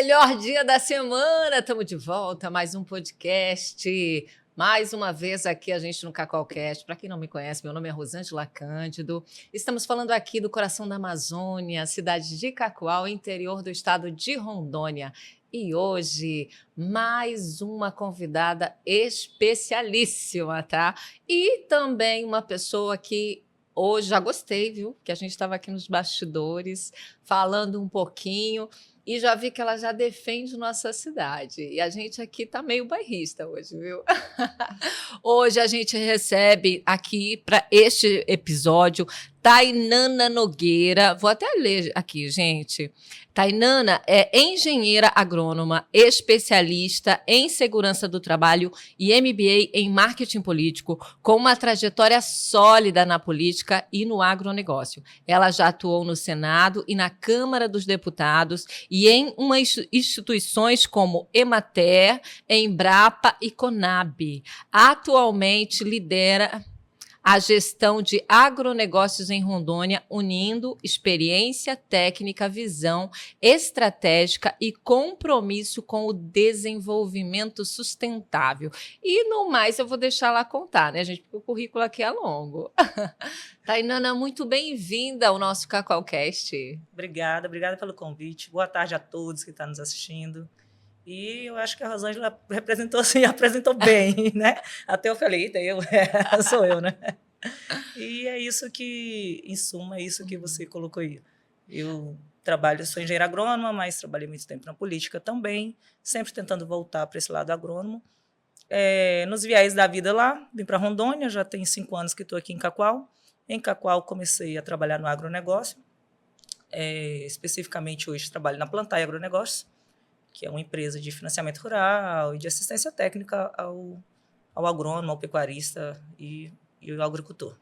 Melhor dia da semana, estamos de volta, mais um podcast. Mais uma vez aqui a gente no Cacaucast. Para quem não me conhece, meu nome é Rosângela Cândido. Estamos falando aqui do coração da Amazônia, cidade de Cacoal, interior do estado de Rondônia. E hoje, mais uma convidada especialíssima, tá? E também uma pessoa que hoje já gostei, viu? Que a gente estava aqui nos bastidores falando um pouquinho. E já vi que ela já defende nossa cidade. E a gente aqui tá meio bairrista hoje, viu? Hoje a gente recebe aqui para este episódio Tainana Nogueira. Vou até ler aqui, gente. Tainana é engenheira agrônoma, especialista em segurança do trabalho e MBA em marketing político, com uma trajetória sólida na política e no agronegócio. Ela já atuou no Senado e na Câmara dos Deputados e em instituições como Emater, Embrapa e Conab. Atualmente lidera a gestão de agronegócios em Rondônia, unindo experiência técnica, visão estratégica e compromisso com o desenvolvimento sustentável. E no mais, eu vou deixar ela contar, né, gente? Porque o currículo aqui é longo. Tainana, muito bem-vinda ao nosso Cacaucast. Obrigada pelo convite. Boa tarde a todos que estão nos assistindo. E eu acho que a Rosângela representou, assim, apresentou bem, né? Até eu falei, sou eu, né? E é isso que, em suma, é isso que você colocou aí. Eu sou engenheira agrônoma, mas trabalhei muito tempo na política também, sempre tentando voltar para esse lado agrônomo. Nos viés da vida lá, vim para Rondônia, já tem 5 anos que estou aqui em Cacoal. Em Cacoal comecei a trabalhar no agronegócio, especificamente hoje trabalho na Plantae Agronegócios, que é uma empresa de financiamento rural e de assistência técnica ao agrônomo, ao pecuarista e ao agricultor.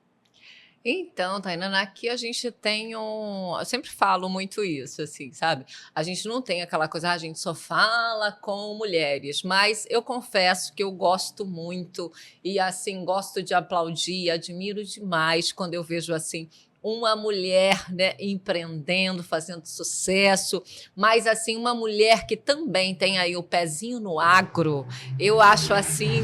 Então, Tainana, aqui a gente tem eu sempre falo muito isso, assim, sabe? A gente não tem aquela coisa, a gente só fala com mulheres, mas eu confesso que eu gosto muito e, assim, gosto de aplaudir, admiro demais quando eu vejo, assim, uma mulher, né, empreendendo, fazendo sucesso, mas assim, uma mulher que também tem aí o pezinho no agro, eu acho assim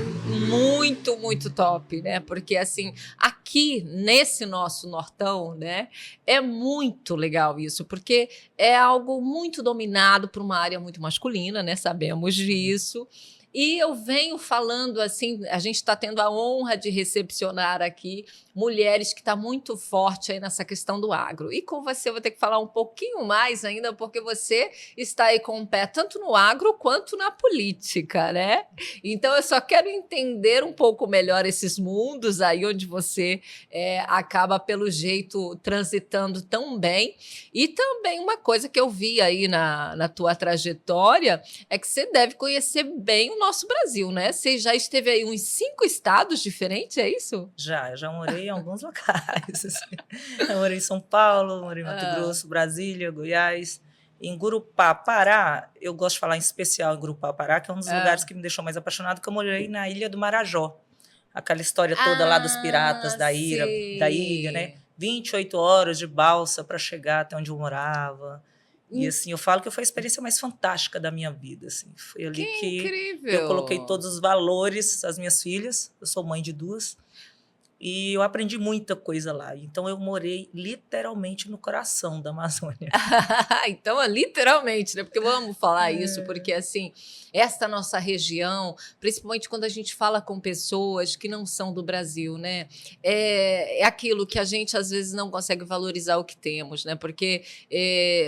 muito, muito top, né? Porque assim, aqui nesse nosso nortão, né, é muito legal isso, porque é algo muito dominado por uma área muito masculina, né? Sabemos disso. E eu venho falando assim, a gente está tendo a honra de recepcionar aqui mulheres que está muito forte aí nessa questão do agro. E com você eu vou ter que falar um pouquinho mais ainda, porque você está aí com o pé tanto no agro quanto na política, né? Então eu só quero entender um pouco melhor esses mundos aí onde você acaba, pelo jeito, transitando tão bem. E também uma coisa que eu vi aí na tua trajetória é que você deve conhecer bem o nosso Brasil, né? Você já esteve aí uns 5 estados diferentes, é isso? Eu já morei em alguns locais. Eu morei em São Paulo, morei em Mato Grosso, Brasília, Goiás. Em Gurupá, Pará, eu gosto de falar em especial em Gurupá, Pará, que é um dos lugares que me deixou mais apaixonado, que eu morei na Ilha do Marajó. Aquela história toda lá dos piratas da ilha, né? 28 horas de balsa para chegar até onde eu morava. E assim, eu falo que foi a experiência mais fantástica da minha vida. Assim. Foi ali que eu coloquei todos os valores às minhas filhas. Eu sou mãe de 2. E eu aprendi muita coisa lá. Então, eu morei literalmente no coração da Amazônia. Então, literalmente, né? Porque eu amo falar isso, porque, assim, esta nossa região, principalmente quando a gente fala com pessoas que não são do Brasil, né? É aquilo que a gente, às vezes, não consegue valorizar o que temos, né? Porque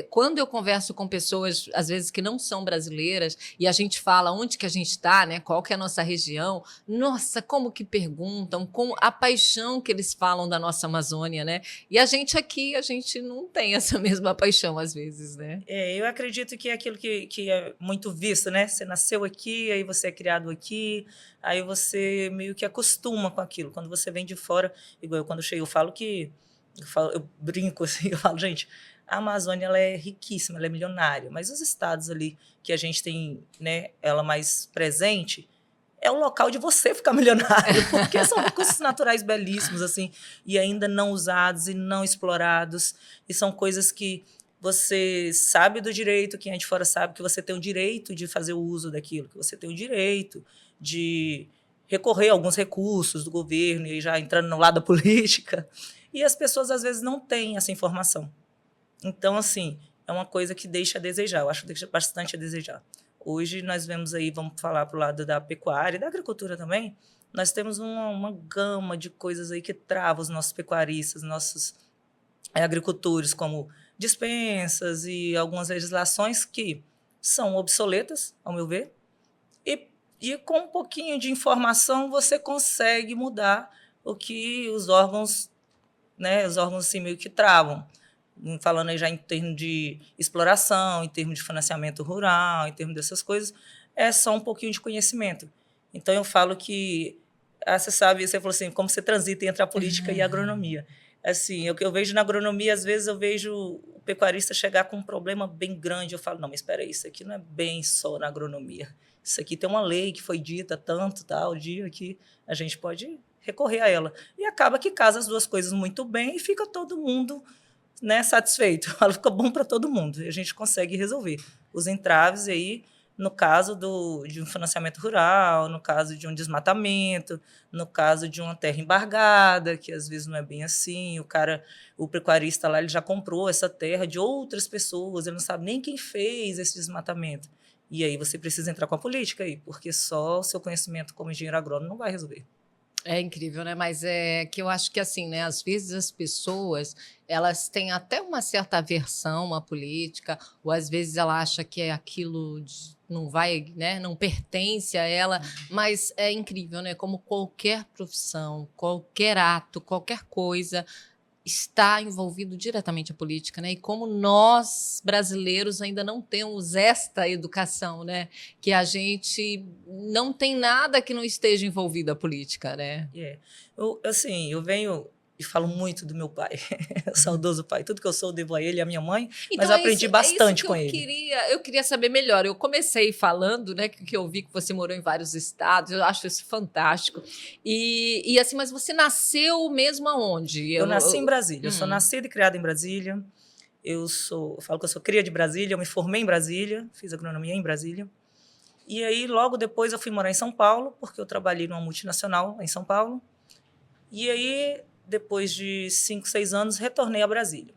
quando eu converso com pessoas, às vezes, que não são brasileiras, e a gente fala onde que a gente está, né? Qual que é a nossa região, nossa, como que perguntam, como a paixão que eles falam da nossa Amazônia, né? E a gente aqui, a gente não tem essa mesma paixão, às vezes, né? Eu acredito que é aquilo que é muito visto, né? Você nasceu aqui, aí você é criado aqui, aí você meio que acostuma com aquilo. Quando você vem de fora, igual eu, quando eu chego, eu brinco assim, eu falo, gente, a Amazônia ela é riquíssima, ela é milionária, mas os estados ali que a gente tem, né, ela mais presente, é o local de você ficar milionário, porque são recursos naturais belíssimos, assim, e ainda não usados e não explorados, e são coisas que você sabe do direito, quem é de fora sabe que você tem o direito de fazer o uso daquilo, que você tem o direito de recorrer a alguns recursos do governo, e já entrando no lado da política, e as pessoas, às vezes, não têm essa informação. Então, assim, é uma coisa que deixa a desejar, eu acho que deixa bastante a desejar. Hoje, nós vemos aí, vamos falar para o lado da pecuária e da agricultura também, nós temos uma gama de coisas aí que trava os nossos pecuaristas, nossos agricultores, como dispensas e algumas legislações que são obsoletas, ao meu ver, e com um pouquinho de informação você consegue mudar o que os órgãos, né, os órgãos assim, meio que travam. Falando aí já em termos de exploração, em termos de financiamento rural, em termos dessas coisas, é só um pouquinho de conhecimento. Então, eu falo que, você sabe, você falou assim, como você transita entre a política e a agronomia. Assim, o que eu vejo na agronomia, às vezes eu vejo o pecuarista chegar com um problema bem grande, eu falo, não, mas espera aí, isso aqui não é bem só na agronomia. Isso aqui tem uma lei que foi dita tanto, tal, dia que a gente pode recorrer a ela. E acaba que casa as duas coisas muito bem e fica todo mundo, né, satisfeito. Ela fica bom para todo mundo e a gente consegue resolver os entraves aí, no caso de um financiamento rural, no caso de um desmatamento, no caso de uma terra embargada, que às vezes não é bem assim, o pecuarista lá, ele já comprou essa terra de outras pessoas, ele não sabe nem quem fez esse desmatamento. E aí você precisa entrar com a política aí, porque só o seu conhecimento como engenheiro agrônomo não vai resolver. É incrível, né? Mas é que eu acho que assim, né? Às vezes as pessoas elas têm até uma certa aversão à política, ou às vezes ela acha que é aquilo não vai, né? Não pertence a ela. Mas é incrível, né? Como qualquer profissão, qualquer ato, qualquer coisa está envolvido diretamente a política, né? E como nós brasileiros ainda não temos esta educação, né? Que a gente não tem nada que não esteja envolvido a política, né? Eu venho e falo muito do meu pai, o saudoso pai. Tudo que eu sou eu devo a ele e a minha mãe, mas Então eu aprendi bastante que com ele. eu queria saber melhor. Eu comecei falando, né, que eu vi que você morou em vários estados. Eu acho isso fantástico. E assim, mas você nasceu mesmo aonde? Eu nasci em Brasília. Eu sou nascida e criada em Brasília. Eu falo que eu sou cria de Brasília. Eu me formei em Brasília, fiz agronomia em Brasília. E aí, logo depois, eu fui morar em São Paulo, porque eu trabalhei numa multinacional em São Paulo. E aí, depois de 5, 6 anos, retornei a Brasília.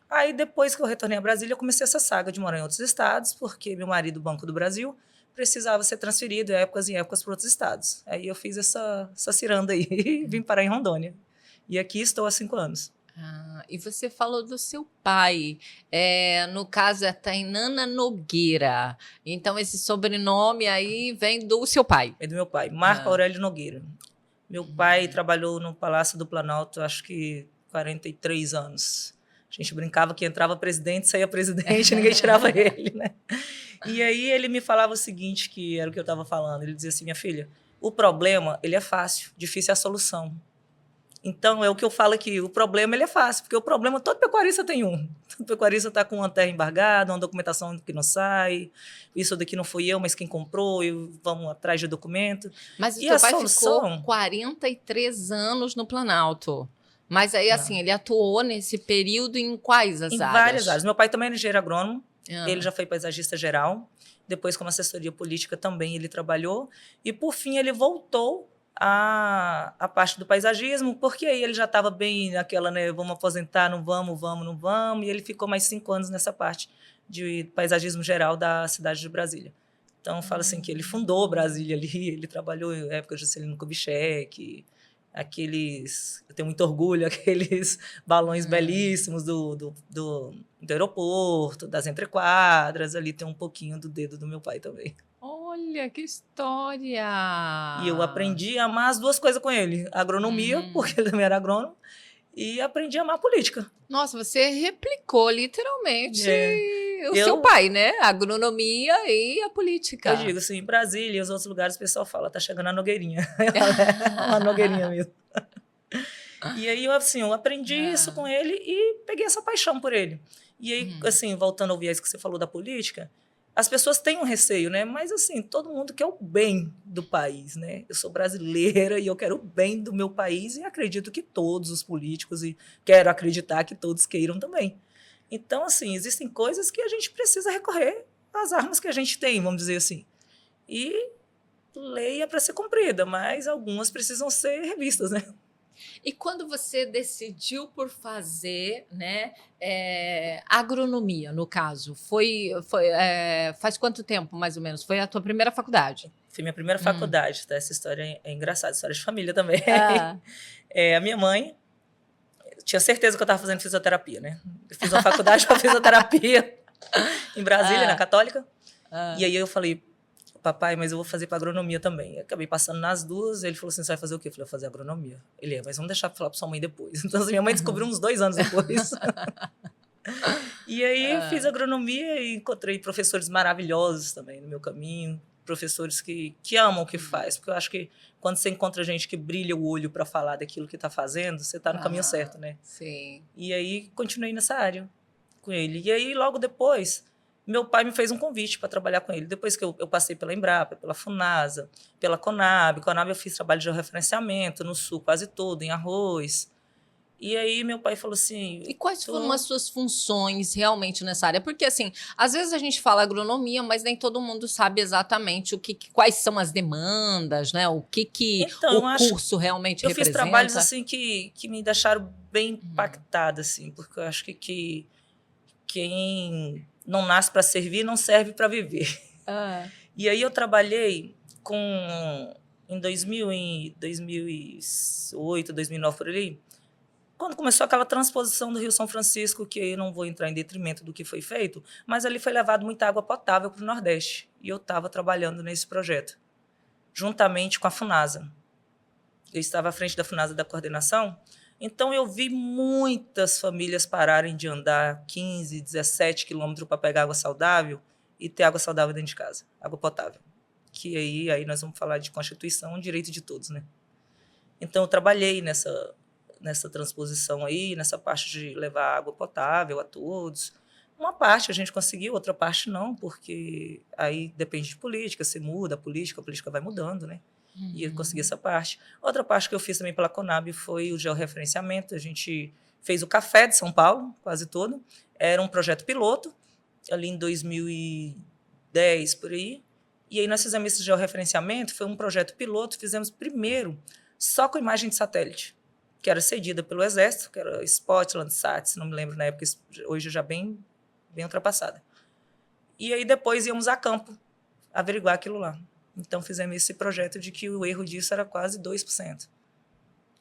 Aí, depois que eu retornei a Brasília, eu comecei essa saga de morar em outros estados, porque meu marido, Banco do Brasil, precisava ser transferido épocas em épocas para outros estados. Aí eu fiz essa ciranda aí e vim parar em Rondônia. E aqui estou há 5 anos. E você falou do seu pai, no caso é Tainana Nogueira. Então, esse sobrenome aí vem do seu pai. É do meu pai, Marco Aurélio Nogueira. Meu pai trabalhou no Palácio do Planalto, acho que 43 anos. A gente brincava que entrava presidente, saía presidente, ninguém tirava ele, né? E aí ele me falava o seguinte, que era o que eu estava falando. Ele dizia assim, minha filha, o problema, ele é fácil, difícil é a solução. Então, é o que eu falo aqui, o problema ele é fácil, porque o problema, todo pecuarista tem um. Todo pecuarista está com uma terra embargada, uma documentação que não sai, isso daqui não fui eu, mas quem comprou, e vamos atrás de documento. Mas o teu pai ficou 43 anos no Planalto. Mas aí, assim, ele atuou nesse período em quais as áreas? Em várias áreas. Meu pai também era engenheiro agrônomo, ele já foi paisagista geral, depois como assessoria política também ele trabalhou, e por fim ele voltou a parte do paisagismo, porque aí ele já estava bem naquela, né, vamos aposentar, não vamos, e ele ficou mais 5 anos nessa parte de paisagismo geral da cidade de Brasília. Então, falo assim que ele fundou Brasília ali, ele trabalhou em época de Juscelino Kubitschek, eu tenho muito orgulho, aqueles balões belíssimos do aeroporto, das entrequadras, ali tem um pouquinho do dedo do meu pai também. Olha, que história! E eu aprendi a amar as duas coisas com ele. A agronomia, porque ele também era agrônomo, e aprendi a amar a política. Nossa, você replicou literalmente o seu pai, né? A agronomia e a política. Eu digo assim, em Brasília e os outros lugares o pessoal fala, tá chegando a Nogueirinha. Uma Nogueirinha mesmo. E aí, eu aprendi isso com ele e peguei essa paixão por ele. E aí, assim, voltando ao viés que você falou da política, as pessoas têm um receio, né? Mas, assim, todo mundo quer o bem do país, né? Eu sou brasileira e eu quero o bem do meu país e acredito que todos os políticos, e quero acreditar que todos queiram também. Então, assim, existem coisas que a gente precisa recorrer às armas que a gente tem, vamos dizer assim. E lei é para ser cumprida, mas algumas precisam ser revistas, né? E quando você decidiu por fazer, né, agronomia, no caso, faz quanto tempo, mais ou menos? Foi a tua primeira faculdade? Foi minha primeira faculdade, tá? Essa história é engraçada, história de família também. Ah. A minha mãe tinha certeza que eu estava fazendo fisioterapia, né? Eu fiz uma faculdade para fisioterapia em Brasília, na Católica. E aí eu falei, papai, mas eu vou fazer para agronomia também. Eu acabei passando nas duas, ele falou assim, você vai fazer o quê? Eu falei, vou fazer agronomia. Ele, mas vamos deixar para falar para sua mãe depois. Então, assim, minha mãe descobriu uns 2 anos depois. E aí fiz agronomia e encontrei professores maravilhosos também no meu caminho, professores que amam o que faz, porque eu acho que quando você encontra gente que brilha o olho para falar daquilo que está fazendo, você está no caminho certo, né? Sim. E aí continuei nessa área com ele. E aí logo depois, meu pai me fez um convite para trabalhar com ele. Depois que eu passei pela Embrapa, pela Funasa, pela Conab. Conab eu fiz trabalho de georreferenciamento no sul quase todo, em arroz. E aí meu pai falou assim... E quais foram as suas funções realmente nessa área? Porque, assim, às vezes a gente fala agronomia, mas nem todo mundo sabe exatamente quais são as demandas, né? O que então, o curso realmente eu representa. fiz trabalhos assim que me deixaram bem impactada, assim, porque eu acho que quem não nasce para servir não serve para viver. E aí eu trabalhei em 2008, 2009, por ali, quando começou aquela transposição do Rio São Francisco, que eu não vou entrar em detrimento do que foi feito, mas ali foi levado muita água potável para o Nordeste. E eu estava trabalhando nesse projeto, juntamente com a Funasa. Eu estava à frente da Funasa da coordenação, então eu vi muitas famílias pararem de andar 15, 17 quilômetros para pegar água saudável e ter água saudável dentro de casa, água potável. Que aí nós vamos falar de Constituição, um direito de todos, né? Então eu trabalhei nessa transposição aí, nessa parte de levar água potável a todos. Uma parte a gente conseguiu, outra parte não, porque aí depende de política, se muda a política vai mudando, né? E eu consegui essa parte. Outra parte que eu fiz também pela Conab foi o georreferenciamento. A gente fez o café de São Paulo, quase todo. Era um projeto piloto, ali em 2010, por aí. E aí nós fizemos esse georreferenciamento, foi um projeto piloto, fizemos primeiro só com imagem de satélite, que era cedida pelo Exército, que era Spot, Landsat, se não me lembro na época, hoje já bem ultrapassada. E aí depois íamos a campo averiguar aquilo lá. Então fizemos esse projeto de que o erro disso era quase 2%.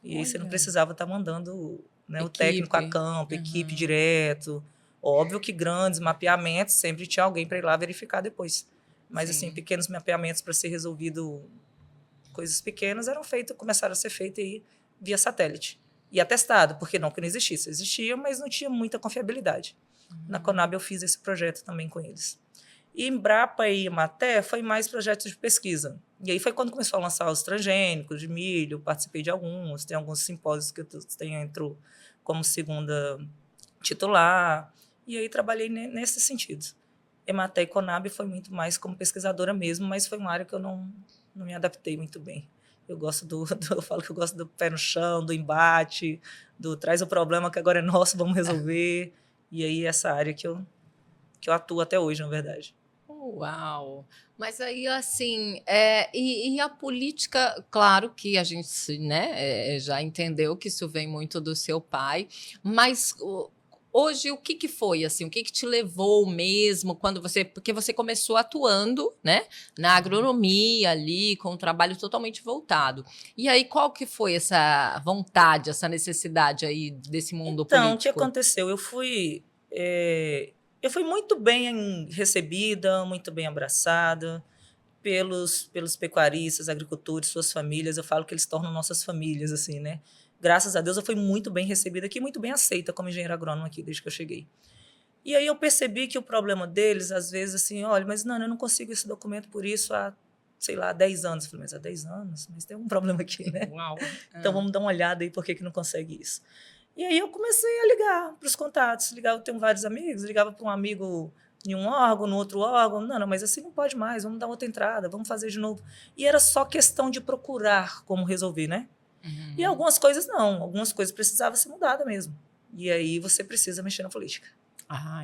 E aí você não precisava estar mandando, né, o técnico a campo, equipe direto. Óbvio que grandes mapeamentos sempre tinha alguém para ir lá verificar depois. Mas assim, pequenos mapeamentos para ser resolvido, coisas pequenas começaram a ser feitas aí via satélite. E atestado, porque não que não existisse. Existia, mas não tinha muita confiabilidade. Na Conab eu fiz esse projeto também com eles. E Embrapa e Emater foi mais projetos de pesquisa. E aí foi quando começou a lançar os transgênicos de milho, participei de alguns, tem alguns simpósios que eu entro como segunda titular. E aí trabalhei nesse sentido. Emater e Conab foi muito mais como pesquisadora mesmo, mas foi uma área que eu não me adaptei muito bem. Eu gosto eu falo que eu gosto do pé no chão, do embate, do traz o problema que agora é nosso, vamos resolver. E aí essa área que eu atuo até hoje, na verdade. Uau! Mas aí, assim, e a política, claro que a gente, né, já entendeu que isso vem muito do seu pai, mas hoje o que foi, assim, o que te levou mesmo porque você começou atuando, né, na agronomia ali, com um trabalho totalmente voltado. E aí, qual que foi essa vontade, essa necessidade aí desse mundo político? Então, o que aconteceu? Eu fui muito bem recebida, muito bem abraçada pelos pecuaristas, agricultores, suas famílias. Eu falo que eles tornam nossas famílias, assim, né? Graças a Deus eu fui muito bem recebida aqui, muito bem aceita como engenheira agrônoma aqui, desde que eu cheguei. E aí eu percebi que o problema deles, às vezes, assim, olha, mas não, eu não consigo esse documento por isso há, sei lá, 10 anos. Eu falei, mas há 10 anos? Mas tem um problema aqui, né? Uau! Então vamos dar uma olhada aí por que não consegue isso. E aí eu comecei a ligar para os contatos. Eu tenho vários amigos, ligava para um amigo em um órgão, no outro órgão. Não, mas assim não pode mais, vamos dar outra entrada, vamos fazer de novo. E era só questão de procurar como resolver, né? E algumas coisas não, algumas coisas precisavam ser mudadas mesmo. E aí você precisa mexer na política.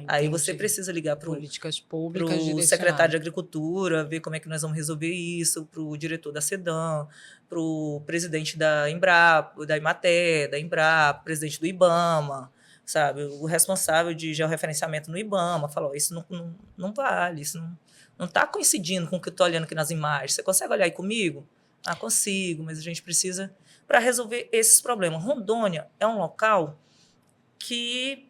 Aí você entendi. precisa ligar para Políticas o públicas secretário de direcionadas. Agricultura, ver como é que nós vamos resolver isso, para o diretor da SEDAM, para o presidente da Embrapa, da Imaté, da Embrapa, presidente do IBAMA, sabe? O responsável de georreferenciamento no IBAMA falou, isso não vale, isso não está coincidindo com o que eu estou olhando aqui nas imagens. Você consegue olhar aí comigo? Ah, consigo, mas a gente precisa para resolver esses problemas. Rondônia é um local que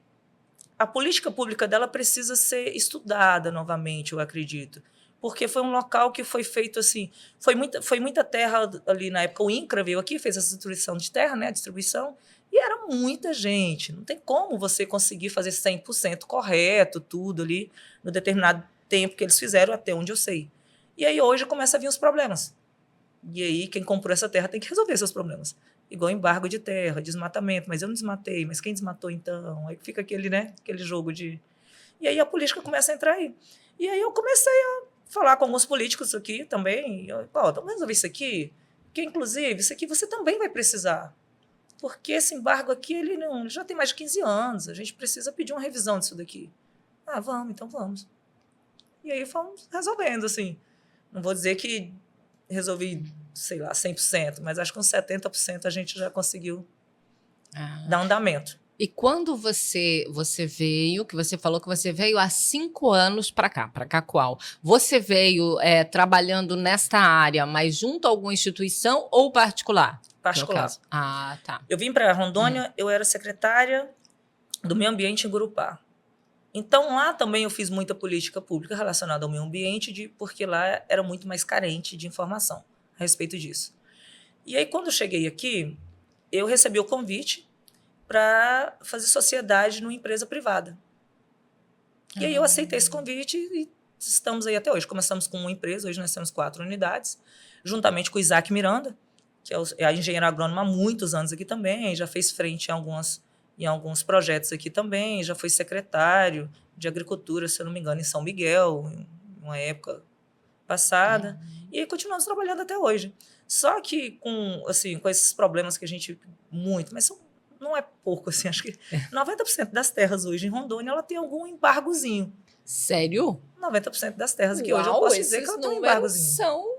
a política pública dela precisa ser estudada novamente, eu acredito. Porque foi um local que foi feito assim, foi muita terra ali na época. O INCRA veio aqui, fez essa distribuição de terra, né, a distribuição, e era muita gente. Não tem como você conseguir fazer 100% correto, tudo ali, no determinado tempo que eles fizeram, até onde eu sei. E aí hoje começa a vir os problemas. E aí quem comprou essa terra tem que resolver seus problemas. Igual embargo de terra, desmatamento, mas eu não desmatei, mas quem desmatou então? Aí fica aquele, né, aquele jogo de... E aí a política começa a entrar aí. E aí eu comecei a falar com alguns políticos aqui também, vamos resolver isso aqui, porque inclusive isso aqui você também vai precisar. Porque esse embargo aqui, ele não, já tem mais de 15 anos, a gente precisa pedir uma revisão disso daqui. Ah, vamos, então vamos. E aí fomos resolvendo, assim. Não vou dizer que resolvi, sei lá, 100%, mas acho que uns 70% a gente já conseguiu dar andamento. E quando você veio, que você falou que você veio há 5 anos para cá, para Cacoal, você veio trabalhando nesta área, mas junto a alguma instituição ou particular? Particular. Ah, tá. Eu vim para Rondônia, eu era secretária do meio ambiente em Gurupá. Então, lá também eu fiz muita política pública relacionada ao meio ambiente, porque lá era muito mais carente de informação a respeito disso. E aí, quando eu cheguei aqui, eu recebi o convite para fazer sociedade numa empresa privada. E aí eu aceitei esse convite e estamos aí até hoje. Começamos com uma empresa, hoje nós temos 4 unidades, juntamente com o Isaac Miranda, que é a engenheira agrônoma há muitos anos aqui também, já fez frente em alguns projetos aqui também, já foi secretário de agricultura, se eu não me engano, em São Miguel, em uma época passada, e aí continuamos trabalhando até hoje. Só que com esses problemas que a gente... mas não é pouco, assim, acho que 90% das terras hoje em Rondônia, ela tem algum embargozinho. Sério? 90% das terras aqui hoje, eu posso dizer que ela tem um embargozinho.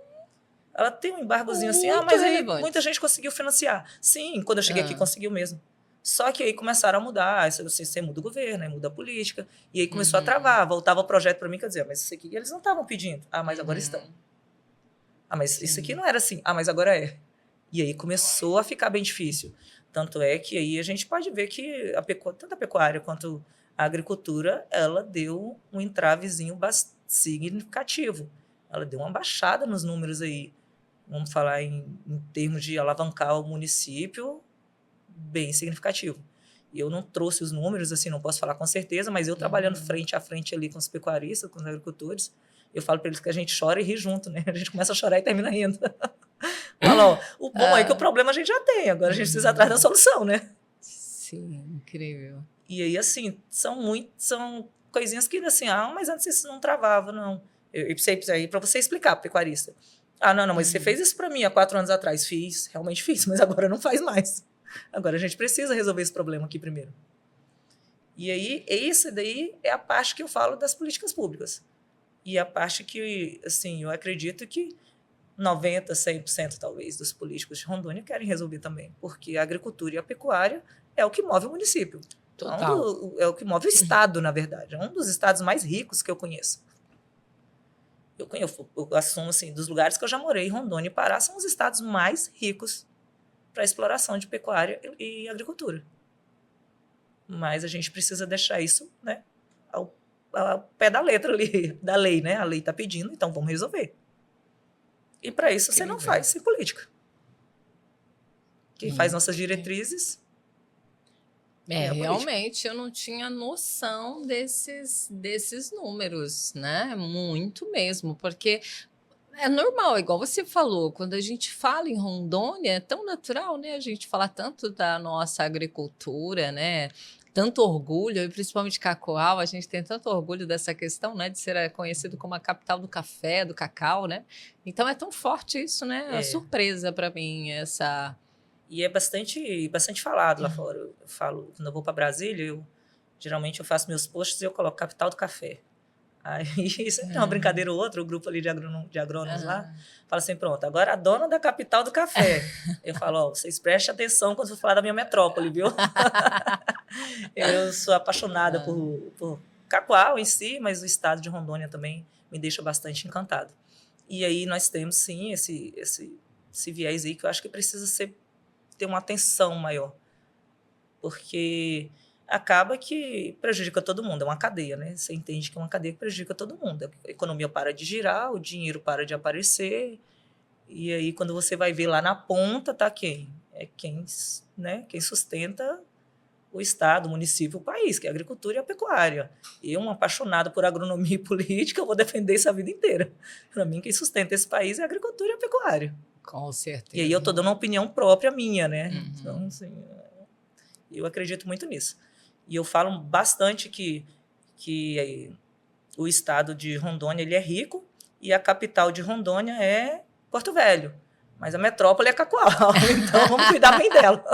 Ela tem um embargozinho assim, mas aí muita gente conseguiu financiar. Sim, quando eu cheguei aqui, conseguiu mesmo. Só que aí começaram a mudar, você muda o governo, aí muda a política, e aí começou a travar, voltava o projeto para mim, quer dizer, mas isso aqui eles não estavam pedindo. Ah, mas agora estão. Ah, mas isso aqui não era assim. Ah, mas agora é. E aí começou a ficar bem difícil. Tanto é que aí a gente pode ver que tanto a pecuária quanto a agricultura, ela deu um entravezinho significativo. Ela deu uma baixada nos números aí. Vamos falar em termos de alavancar o município, bem significativo. E eu não trouxe os números, assim, não posso falar com certeza, mas eu trabalhando frente a frente ali com os pecuaristas, com os agricultores, eu falo para eles que a gente chora e ri junto, né? A gente começa a chorar e termina rindo. Fala, ó, o bom é que o problema a gente já tem, agora a gente precisa ir atrás da solução, né? Sim, incrível. E aí, assim, são coisinhas que, assim, mas antes isso não travava, não. Eu precisei para você explicar, pecuarista. Ah, não, mas você fez isso para mim há 4 anos atrás. Fiz, realmente fiz, mas agora não faz mais. Agora a gente precisa resolver esse problema aqui primeiro. E aí, esse daí é a parte que eu falo das políticas públicas. E a parte que, assim, eu acredito que 90%, 100% talvez dos políticos de Rondônia querem resolver também, porque a agricultura e a pecuária é o que move o município. Total. É o que move o estado, na verdade. É um dos estados mais ricos que eu conheço. Eu assumo, assim, dos lugares que eu já morei, Rondônia e Pará são os estados mais ricos para a exploração de pecuária e agricultura. Mas a gente precisa deixar isso, né, ao pé da letra ali, da lei, né? A lei está pedindo, então vamos resolver. E para isso você não faz sem política. Quem faz nossas diretrizes... realmente eu não tinha noção desses números, né? Muito mesmo, porque é normal, igual você falou, quando a gente fala em Rondônia, é tão natural, né? A gente falar tanto da nossa agricultura, né? Tanto orgulho, e principalmente Cacoal, a gente tem tanto orgulho dessa questão, né? De ser conhecido como a capital do café, do cacau, né? Então é tão forte isso, né? É uma surpresa para mim essa... E é bastante falado lá fora. Eu falo, quando eu vou para Brasília, Geralmente eu faço meus posts e eu coloco capital do café. Aí sempre tem uma brincadeira ou outra, o grupo ali de agrônomos lá, fala assim, pronto, agora a dona da capital do café. Eu falo, ó, vocês prestem atenção quando eu for falar da minha metrópole, viu? Eu sou apaixonada por Cacoal em si, mas o estado de Rondônia também me deixa bastante encantado. E aí nós temos, sim, esse viés aí que eu acho que precisa ter uma atenção maior, porque acaba que prejudica todo mundo, é uma cadeia, né? Você entende que é uma cadeia que prejudica todo mundo. A economia para de girar, o dinheiro para de aparecer, e aí quando você vai ver lá na ponta, tá quem? É quem, né? Quem sustenta o estado, o município, o país, que é a agricultura e a pecuária. Eu, uma apaixonada por agronomia e política, eu vou defender isso a vida inteira. Para mim, quem sustenta esse país é a agricultura e a pecuária. Com certeza. E aí eu estou dando uma opinião própria minha, né? Então, assim, eu acredito muito nisso. E eu falo bastante que o estado de Rondônia ele é rico e a capital de Rondônia é Porto Velho. Mas a metrópole é Cacoal, então vamos cuidar bem dela.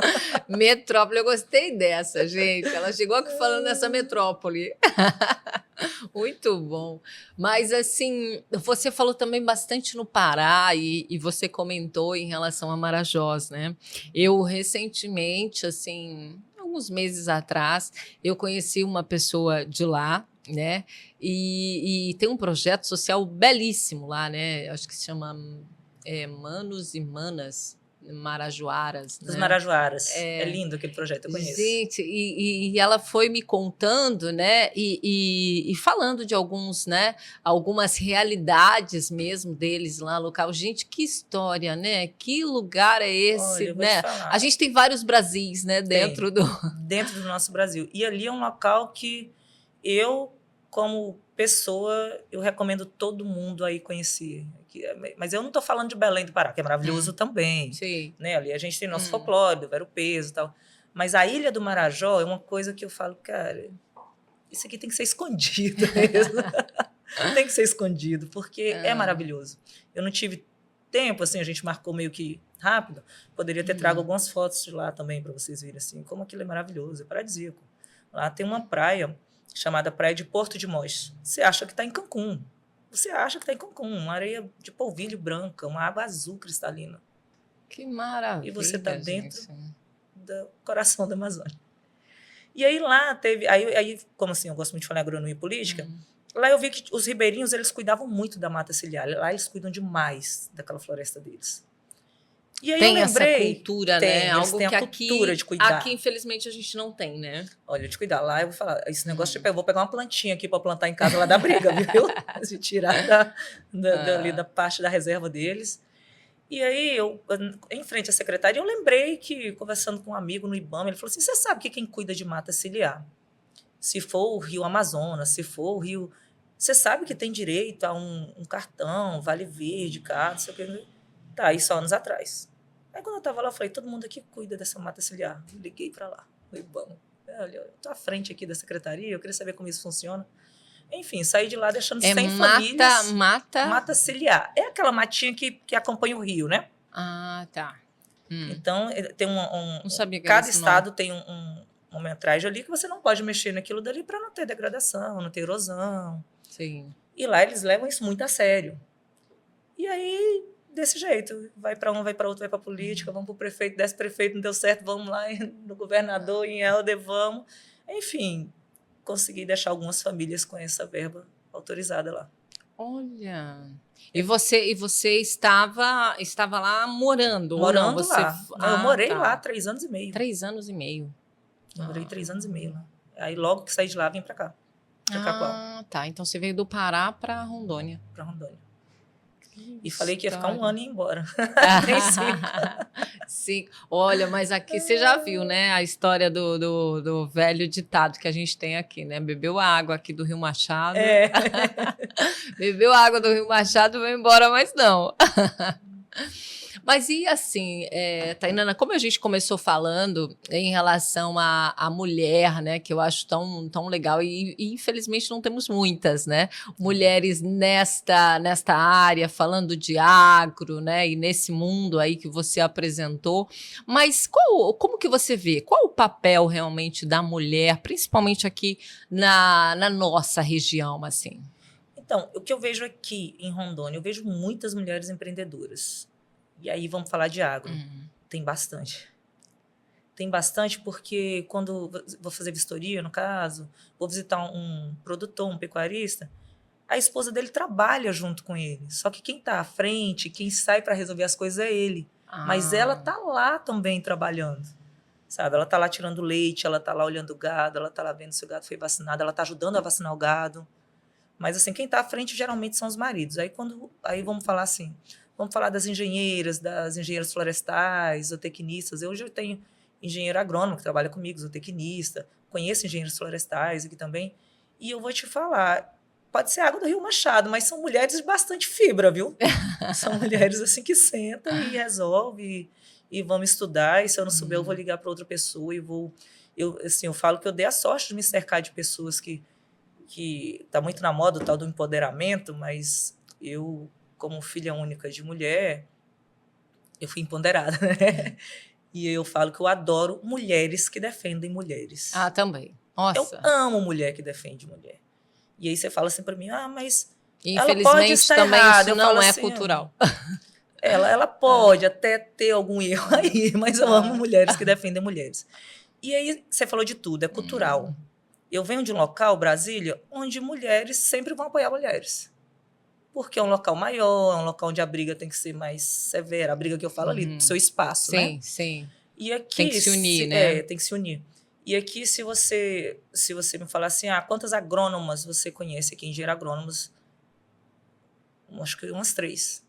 Metrópole, eu gostei dessa, gente. Ela chegou aqui falando dessa metrópole. Muito bom. Mas, assim, você falou também bastante no Pará e você comentou em relação a Marajós, né? Eu, recentemente, assim, alguns meses atrás, eu conheci uma pessoa de lá, né? E tem um projeto social belíssimo lá, né? Acho que se chama Manos e Manas Marajoaras. Dos né? Marajoaras. É lindo aquele projeto, eu conheço. Gente, e ela foi me contando, né? E falando de alguns, né? Algumas realidades mesmo deles lá no local. Gente, que história, né? Que lugar é esse, Olha, né? A gente tem vários Brasis, né? Dentro do nosso Brasil. E ali é um local que eu, como pessoa, eu recomendo todo mundo aí conhecer. Mas eu não estou falando de Belém do Pará, que é maravilhoso também. Sim. Né? Ali a gente tem nosso folclore, do Vero-Peso e tal. Mas a Ilha do Marajó é uma coisa que eu falo, cara, isso aqui tem que ser escondido mesmo. Tem que ser escondido, porque é maravilhoso. Eu não tive tempo, assim, a gente marcou meio que rápido. Poderia ter trago algumas fotos de lá também para vocês verem, assim, como aquilo é maravilhoso, é paradisíaco. Lá tem uma praia chamada Praia de Porto de Mós. Você acha que está em Cancún. Você acha que está em Cancún. Uma areia de polvilho branca, uma água azul cristalina. Que maravilha. E você está dentro do coração da Amazônia. E aí lá teve... Aí, como assim, eu gosto muito de falar em agronomia e política, lá eu vi que os ribeirinhos, eles cuidavam muito da mata ciliar. Lá eles cuidam demais daquela floresta deles. E aí tem eu lembrei, essa cultura, né? Algo que aqui, de cuidar. Aqui, infelizmente, a gente não tem, né? Olha, de cuidar. Lá eu vou falar, esse negócio de eu vou pegar uma plantinha aqui para plantar em casa, lá dá briga, viu? Se tirar ali da parte da reserva deles. E aí, em frente à secretaria, eu lembrei que, conversando com um amigo no IBAMA, ele falou assim, você sabe que quem cuida de mata ciliar? Se for o Rio Amazonas, se for o Rio... Você sabe que tem direito a um cartão, Vale Verde, não sei o que. Tá, isso anos atrás. Aí, quando eu estava lá, eu falei, todo mundo aqui cuida dessa mata ciliar. Eu liguei para lá, no IBAMA. Olha, eu estou à frente aqui da secretaria, eu queria saber como isso funciona. Enfim, saí de lá deixando 100 famílias. Mata ciliar. É aquela matinha que acompanha o rio, né? Ah, tá. Então, tem não sabia que cada estado tem uma metragem ali que você não pode mexer naquilo dali para não ter degradação, não ter erosão. Sim. E lá eles levam isso muito a sério. E aí, desse jeito, vai para um, vai para outro, vai para política, vamos para o prefeito, desce prefeito, não deu certo, vamos lá no governador, em Helder, vamos. Enfim, consegui deixar algumas famílias com essa verba autorizada lá. Olha. E você estava lá morando? Morando ou não? lá. Eu morei lá 3 anos e meio. 3 anos e meio. Eu morei 3 anos e meio lá. Aí logo que saí de lá, vim para cá. Tá. Então você veio do Pará para Rondônia. Para Rondônia. E falei que ia ficar 1 ano e ir embora. Tem 5. 5. Olha, mas aqui você já viu, né? A história do velho ditado que a gente tem aqui, né? Bebeu água aqui do Rio Machado. Bebeu água do Rio Machado, veio embora, mas não. Mas e assim, Tainana, como a gente começou falando em relação à mulher, né, que eu acho tão legal, e infelizmente não temos muitas, né, mulheres nesta área, falando de agro, né, e nesse mundo aí que você apresentou, mas como que você vê? Qual o papel realmente da mulher, principalmente aqui na nossa região, assim? Então, o que eu vejo aqui em Rondônia, eu vejo muitas mulheres empreendedoras. E aí vamos falar de agro. Tem bastante. Tem bastante porque quando vou fazer vistoria, no caso, vou visitar um produtor, um pecuarista, a esposa dele trabalha junto com ele. Só que quem está à frente, quem sai para resolver as coisas é ele. Mas ela está lá também trabalhando. Sabe? Ela está lá tirando leite, ela está lá olhando o gado, ela está lá vendo se o gado foi vacinado, ela está ajudando a vacinar o gado. Mas assim, quem está à frente geralmente são os maridos. Aí vamos falar assim, vamos falar das engenheiras florestais, zootecnistas. Hoje eu tenho engenheiro agrônomo que trabalha comigo, zootecnista, conheço engenheiros florestais aqui também. E eu vou te falar, pode ser água do Rio Machado, mas são mulheres de bastante fibra, viu? São mulheres assim que sentam e resolvem e vamos estudar. E se eu não souber, eu vou ligar para outra pessoa e eu falo que eu dei a sorte de me cercar de pessoas que está muito na moda o tal do empoderamento, mas eu, como filha única de mulher, eu fui empoderada, né? E eu falo que eu adoro mulheres que defendem mulheres. Ah, também. Nossa. Eu amo mulher que defende mulher. E aí você fala assim para mim, mas infelizmente ela pode estar também errada. isso não é assim, cultural. Ela pode até ter algum erro aí, mas eu amo mulheres que defendem mulheres. E aí você falou de tudo, é cultural. Eu venho de um local, Brasília, onde mulheres sempre vão apoiar mulheres. Porque é um local maior, é um local onde a briga tem que ser mais severa. A briga que eu falo ali, do seu espaço, né? Sim. E aqui, tem que se unir, né? Tem que se unir. E aqui, se você me falar assim, quantas agrônomas você conhece aqui, engenheiro agrônomos? Acho que umas 3.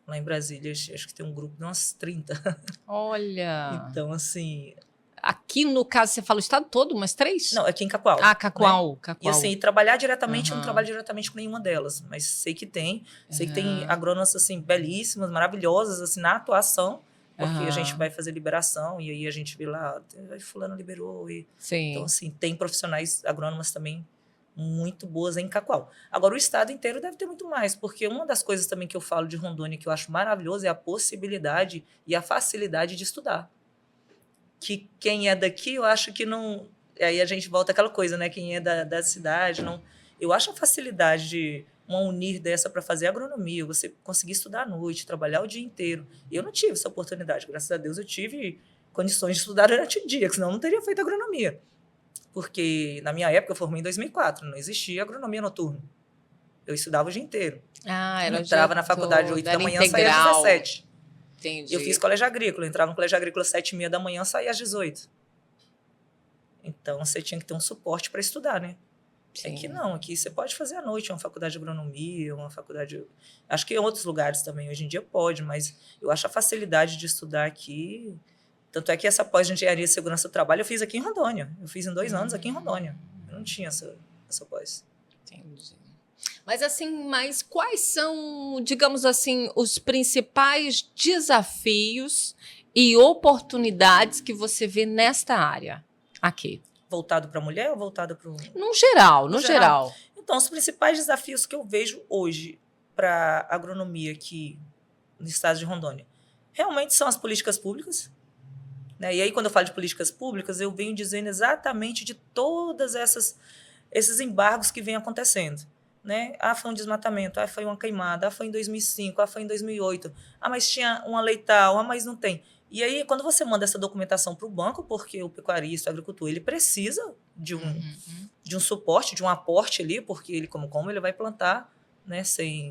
Lá em Brasília, acho que tem um grupo de umas 30. Olha! Então, assim... Aqui, no caso, você fala o estado todo, umas 3? Não, aqui em Cacoal. Cacoal. Né? E assim, trabalhar diretamente, eu não trabalho diretamente com nenhuma delas, mas sei que tem. Sei que tem agrônomas, assim, belíssimas, maravilhosas, assim, na atuação, porque a gente vai fazer liberação, e aí a gente vê lá, fulano liberou. Sim. Então, assim, tem profissionais agrônomas também muito boas em Cacoal. Agora, o estado inteiro deve ter muito mais, porque uma das coisas também que eu falo de Rondônia, que eu acho maravilhoso, é a possibilidade e a facilidade de estudar. Que quem é daqui, eu acho que não... Aí a gente volta àquela coisa, né? Quem é da cidade, não... Eu acho a facilidade de uma unir dessa para fazer agronomia, você conseguir estudar à noite, trabalhar o dia inteiro. Eu não tive essa oportunidade, graças a Deus eu tive condições de estudar durante o dia, senão eu não teria feito agronomia. Porque na minha época, eu formei em 2004, não existia agronomia noturna. Eu estudava o dia inteiro. Eu entrava na faculdade às 8 da manhã, saía às 17. Entendi. Eu fiz colégio agrícola, entrava no colégio agrícola às 7h30 da manhã, saía às 18. Então, você tinha que ter um suporte para estudar, né? Sim. Aqui não, aqui você pode fazer à noite uma faculdade de agronomia, uma faculdade... Acho que em outros lugares também, hoje em dia pode, mas eu acho a facilidade de estudar aqui... Tanto é que essa pós de engenharia e segurança do trabalho eu fiz aqui em Rondônia. Eu fiz em 2 anos aqui em Rondônia. Eu não tinha essa pós. Entendi. Mas assim, quais são, digamos assim, os principais desafios e oportunidades que você vê nesta área aqui? Voltado para a mulher ou voltado para o... No geral. Então, os principais desafios que eu vejo hoje para a agronomia aqui no estado de Rondônia realmente são as políticas públicas. Né? E aí, quando eu falo de políticas públicas, eu venho dizendo exatamente de todas esses embargos que vêm acontecendo. Né? Foi um desmatamento, foi uma queimada, foi em 2005, foi em 2008, mas tinha uma lei tal, mas não tem. E aí, quando você manda essa documentação para o banco, porque o pecuarista, o agricultor, ele precisa de um suporte, de um aporte ali, porque ele, como ele vai plantar, né?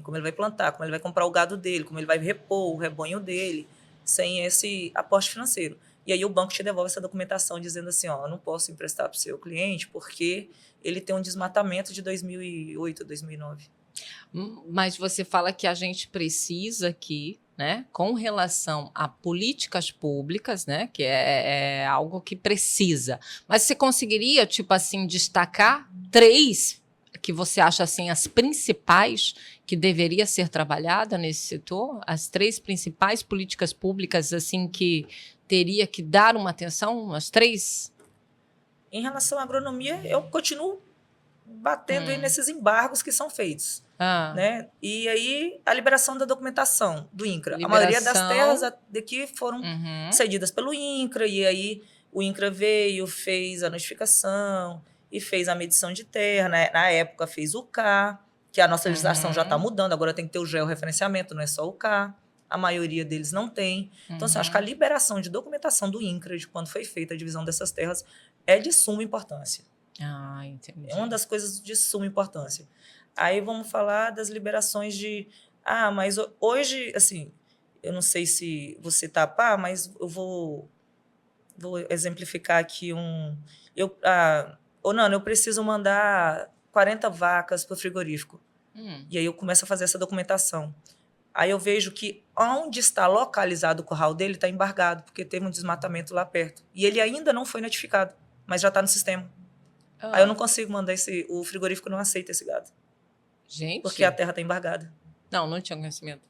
Como ele vai plantar, como ele vai comprar o gado dele, como ele vai repor o rebanho dele, sem esse aporte financeiro. E aí o banco te devolve essa documentação dizendo assim, eu não posso emprestar para o seu cliente porque ele tem um desmatamento de 2008, 2009. Mas você fala que a gente precisa aqui, né, com relação a políticas públicas, né, que é algo que precisa. Mas você conseguiria, tipo assim, destacar 3 que você acha assim as principais que deveria ser trabalhada nesse setor? As 3 principais políticas públicas assim que teria que dar uma atenção? As 3? Em relação à agronomia, eu continuo batendo aí nesses embargos que são feitos. Né? E aí, a liberação da documentação do INCRA. A maioria das terras daqui foram cedidas pelo INCRA, e aí o INCRA veio, fez a notificação e fez a medição de terra. Né? Na época, fez o CA, que a nossa legislação já está mudando, agora tem que ter o georreferenciamento, não é só o CA. A maioria deles não tem. Então, assim, acho que a liberação de documentação do INCRA, de quando foi feita a divisão dessas terras, é de suma importância. Entendi. É uma das coisas de suma importância. Aí vamos falar das liberações de... mas hoje, assim, eu não sei se você está a par, mas eu vou exemplificar aqui Nana, eu preciso mandar 40 vacas para o frigorífico. E aí eu começo a fazer essa documentação. Aí eu vejo que onde está localizado o curral dele está embargado, porque teve um desmatamento lá perto. E ele ainda não foi notificado, mas já está no sistema. Aí eu não consigo mandar o frigorífico não aceita esse gado. Gente. Porque a terra está embargada. Não tinha conhecimento.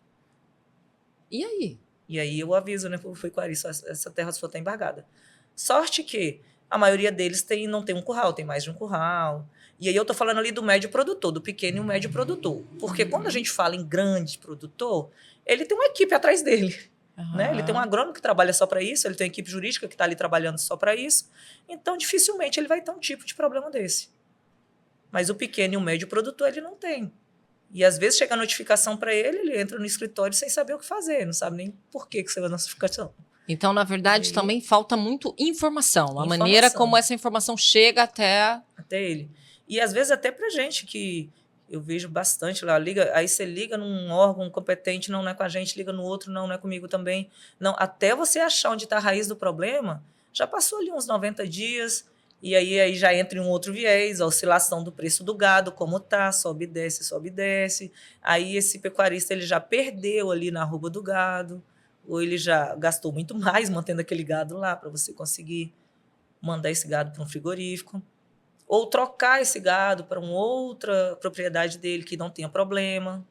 E aí? E aí eu aviso, né, para o pecuarista, essa terra só está embargada. Sorte que a maioria deles não tem um curral, tem mais de um curral. E aí eu estou falando ali do médio produtor, do pequeno e o médio produtor. Porque quando a gente fala em grande produtor, ele tem uma equipe atrás dele. Né? Ele tem um agrônomo que trabalha só para isso, ele tem uma equipe jurídica que está ali trabalhando só para isso. Então, dificilmente ele vai ter um tipo de problema desse. Mas o pequeno e o médio produtor, ele não tem. E às vezes chega a notificação para ele, ele entra no escritório sem saber o que fazer, não sabe nem por que saiu a notificação. Então, na verdade, também falta muito informação. A maneira como essa informação chega até ele. E às vezes até para gente, que eu vejo bastante lá, aí você liga num órgão competente, não é com a gente, liga no outro, não é comigo também. Não, até você achar onde está a raiz do problema, já passou ali uns 90 dias, e aí já entra em um outro viés, a oscilação do preço do gado, como tá, sobe e desce, sobe e desce. Aí esse pecuarista ele já perdeu ali na arroba do gado, ou ele já gastou muito mais mantendo aquele gado lá para você conseguir mandar esse gado para um frigorífico, ou trocar esse gado para uma outra propriedade dele que não tenha problema.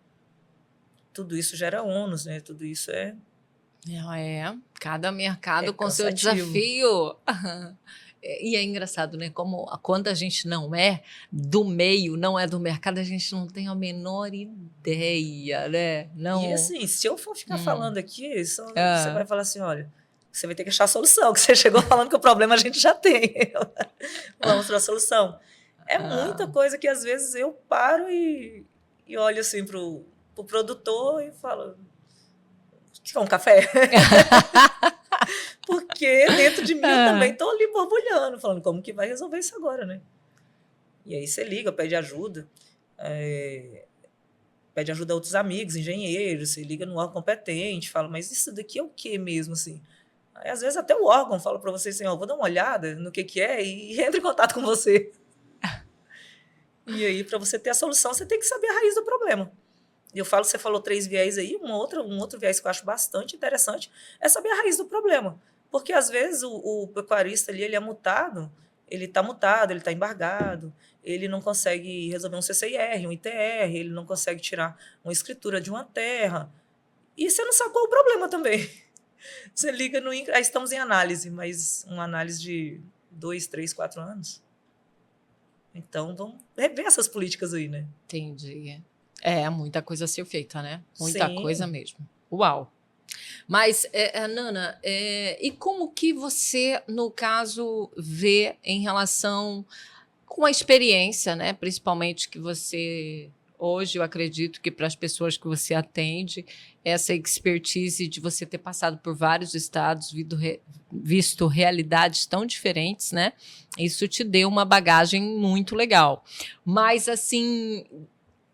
Tudo isso gera ônus, né? Tudo isso cada mercado com seu desafio. E é engraçado, né? Como quando a gente não é do meio, não é do mercado, a gente não tem a menor ideia, né? Não... E assim, se eu for ficar falando aqui, você vai falar assim, olha, você vai ter que achar a solução, que você chegou falando que o problema a gente já tem. Vamos para a solução. É muita coisa que às vezes eu paro e olho assim para o produtor e falo, quer um café? Porque dentro de mim eu também estou ali borbulhando, falando como que vai resolver isso agora, né? E aí você liga, pede ajuda, pede ajuda a outros amigos, engenheiros, você liga no órgão competente, fala, mas isso daqui é o que mesmo, assim? Aí, às vezes até o órgão fala para você assim, vou dar uma olhada no que é e entra em contato com você. E aí, para você ter a solução, você tem que saber a raiz do problema. E eu falo, você falou 3 viés aí, um outro viés que eu acho bastante interessante é saber a raiz do problema. Porque, às vezes, o pecuarista ali, ele é mutado, ele está embargado, ele não consegue resolver um CCIR, um ITR, ele não consegue tirar uma escritura de uma terra. E você não sacou o problema também. Você liga no INCRA, estamos em análise, mas uma análise de 2, 3, 4 anos. Então, vamos rever essas políticas aí, né? Entendi. Muita coisa a ser feita, né? Muita coisa mesmo. Uau! Mas, Nana, e como que você, no caso, vê em relação com a experiência, né? Principalmente que você... Hoje, eu acredito que para as pessoas que você atende, essa expertise de você ter passado por vários estados, visto realidades tão diferentes, né? Isso te deu uma bagagem muito legal. Mas, assim,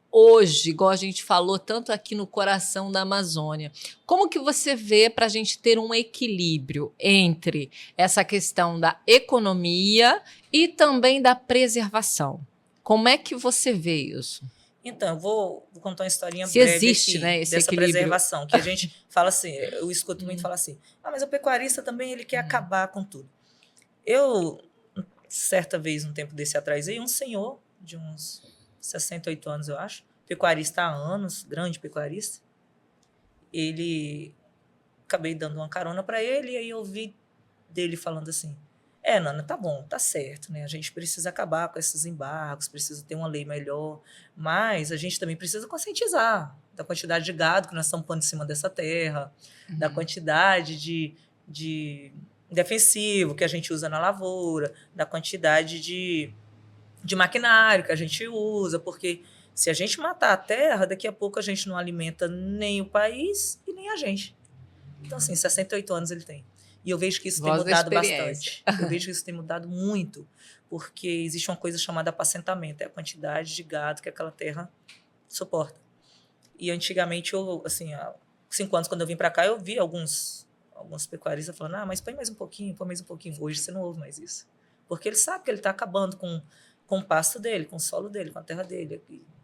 hoje, igual a gente falou, tanto aqui no coração da Amazônia, como que você vê para a gente ter um equilíbrio entre essa questão da economia e também da preservação? Como é que você vê isso? Então, eu vou contar uma historinha breve existe, aqui, né, esse dessa equilíbrio. Preservação, que a gente fala assim, eu escuto muito falar assim, mas o pecuarista também ele quer acabar com tudo. Eu, certa vez, um tempo desse atrás, aí um senhor de uns 68 anos, eu acho. Pecuarista há anos, grande pecuarista. Acabei dando uma carona para ele e aí eu ouvi dele falando assim, Nana, tá bom, tá certo, né? A gente precisa acabar com esses embargos, precisa ter uma lei melhor, mas a gente também precisa conscientizar da quantidade de gado que nós estamos pondo em cima dessa terra, da quantidade de defensivo que a gente usa na lavoura, da quantidade de maquinário que a gente usa, porque se a gente matar a terra, daqui a pouco a gente não alimenta nem o país e nem a gente. Então, assim, 68 anos ele tem. E eu vejo que isso tem mudado bastante. Eu vejo que isso tem mudado muito, porque existe uma coisa chamada apacentamento, é a quantidade de gado que aquela terra suporta. E antigamente, assim, há 5 anos, quando eu vim para cá, eu vi alguns pecuaristas falando, mas põe mais um pouquinho, põe mais um pouquinho. Hoje você não ouve mais isso. Porque ele sabe que ele está acabando com o pasto dele, com o solo dele, com a terra dele.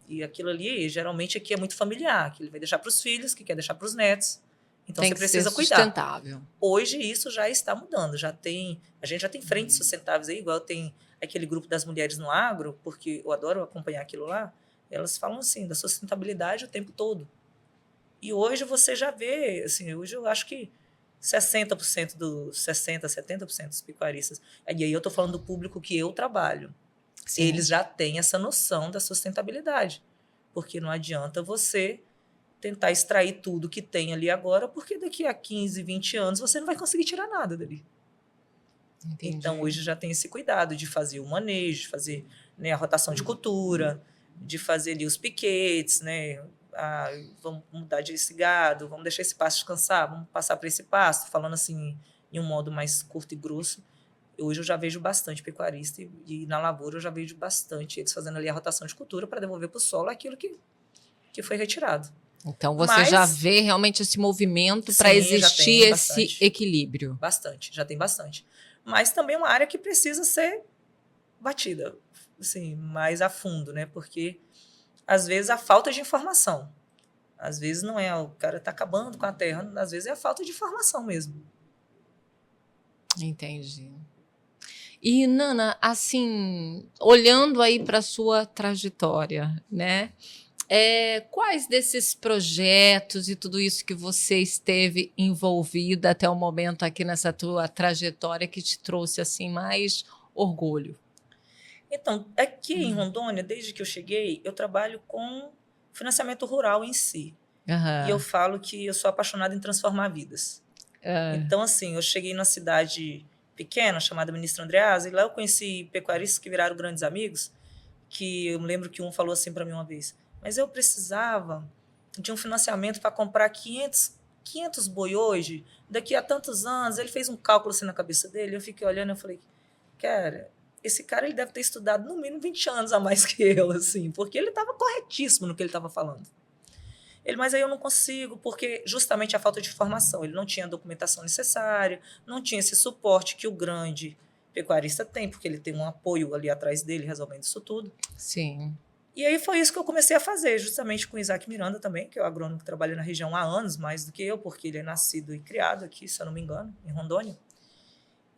E aquilo ali, geralmente, aqui é muito familiar, que ele vai deixar para os filhos, que quer deixar para os netos. Então, você precisa cuidar. Sustentável. Hoje, isso já está mudando. A gente já tem frentes sustentáveis aí, igual tem aquele grupo das mulheres no agro, porque eu adoro acompanhar aquilo lá, elas falam assim, da sustentabilidade o tempo todo. E hoje você já vê, assim, hoje eu acho que 60% 70% dos pecuaristas, e aí eu estou falando do público que eu trabalho, sim, eles já têm essa noção da sustentabilidade, porque não adianta você tentar extrair tudo que tem ali agora, porque daqui a 15, 20 anos você não vai conseguir tirar nada dali. Entendi. Então, hoje já tem esse cuidado de fazer o manejo, de fazer, né, a rotação de cultura, de fazer ali os piquetes, né? Vamos mudar desse gado, vamos deixar esse pasto descansar, vamos passar para esse pasto, falando assim, em um modo mais curto e grosso. Hoje eu já vejo bastante pecuarista e na lavoura eu já vejo bastante eles fazendo ali a rotação de cultura para devolver para o solo aquilo que foi retirado. Então, você já vê realmente esse movimento para existir esse equilíbrio. Bastante, já tem bastante. Mas também é uma área que precisa ser batida, assim, mais a fundo, né? Porque, às vezes, a falta de informação. Às vezes, não é o cara está acabando com a terra, às vezes é a falta de informação mesmo. Entendi. E, Nana, assim, olhando aí para a sua trajetória, né? Quais desses projetos e tudo isso que você esteve envolvida até o momento aqui nessa tua trajetória que te trouxe assim mais orgulho? Então, aqui em Rondônia, desde que eu cheguei, eu trabalho com financiamento rural em si. E eu falo que eu sou apaixonada em transformar vidas. Então, assim, eu cheguei numa cidade pequena chamada Ministro Andreasa e lá eu conheci pecuaristas que viraram grandes amigos, que eu me lembro que um falou assim para mim uma vez, mas eu precisava de um financiamento para comprar 500 boi hoje, daqui a tantos anos. Ele fez um cálculo assim na cabeça dele, eu fiquei olhando e falei, cara, esse cara ele deve ter estudado no mínimo 20 anos a mais que eu, assim, porque ele estava corretíssimo no que ele estava falando. Mas aí eu não consigo, porque justamente a falta de informação, ele não tinha a documentação necessária, não tinha esse suporte que o grande pecuarista tem, porque ele tem um apoio ali atrás dele resolvendo isso tudo. Sim. E aí foi isso que eu comecei a fazer, justamente com o Isaac Miranda também, que é o agrônomo que trabalha na região há anos, mais do que eu, porque ele é nascido e criado aqui, se eu não me engano, em Rondônia.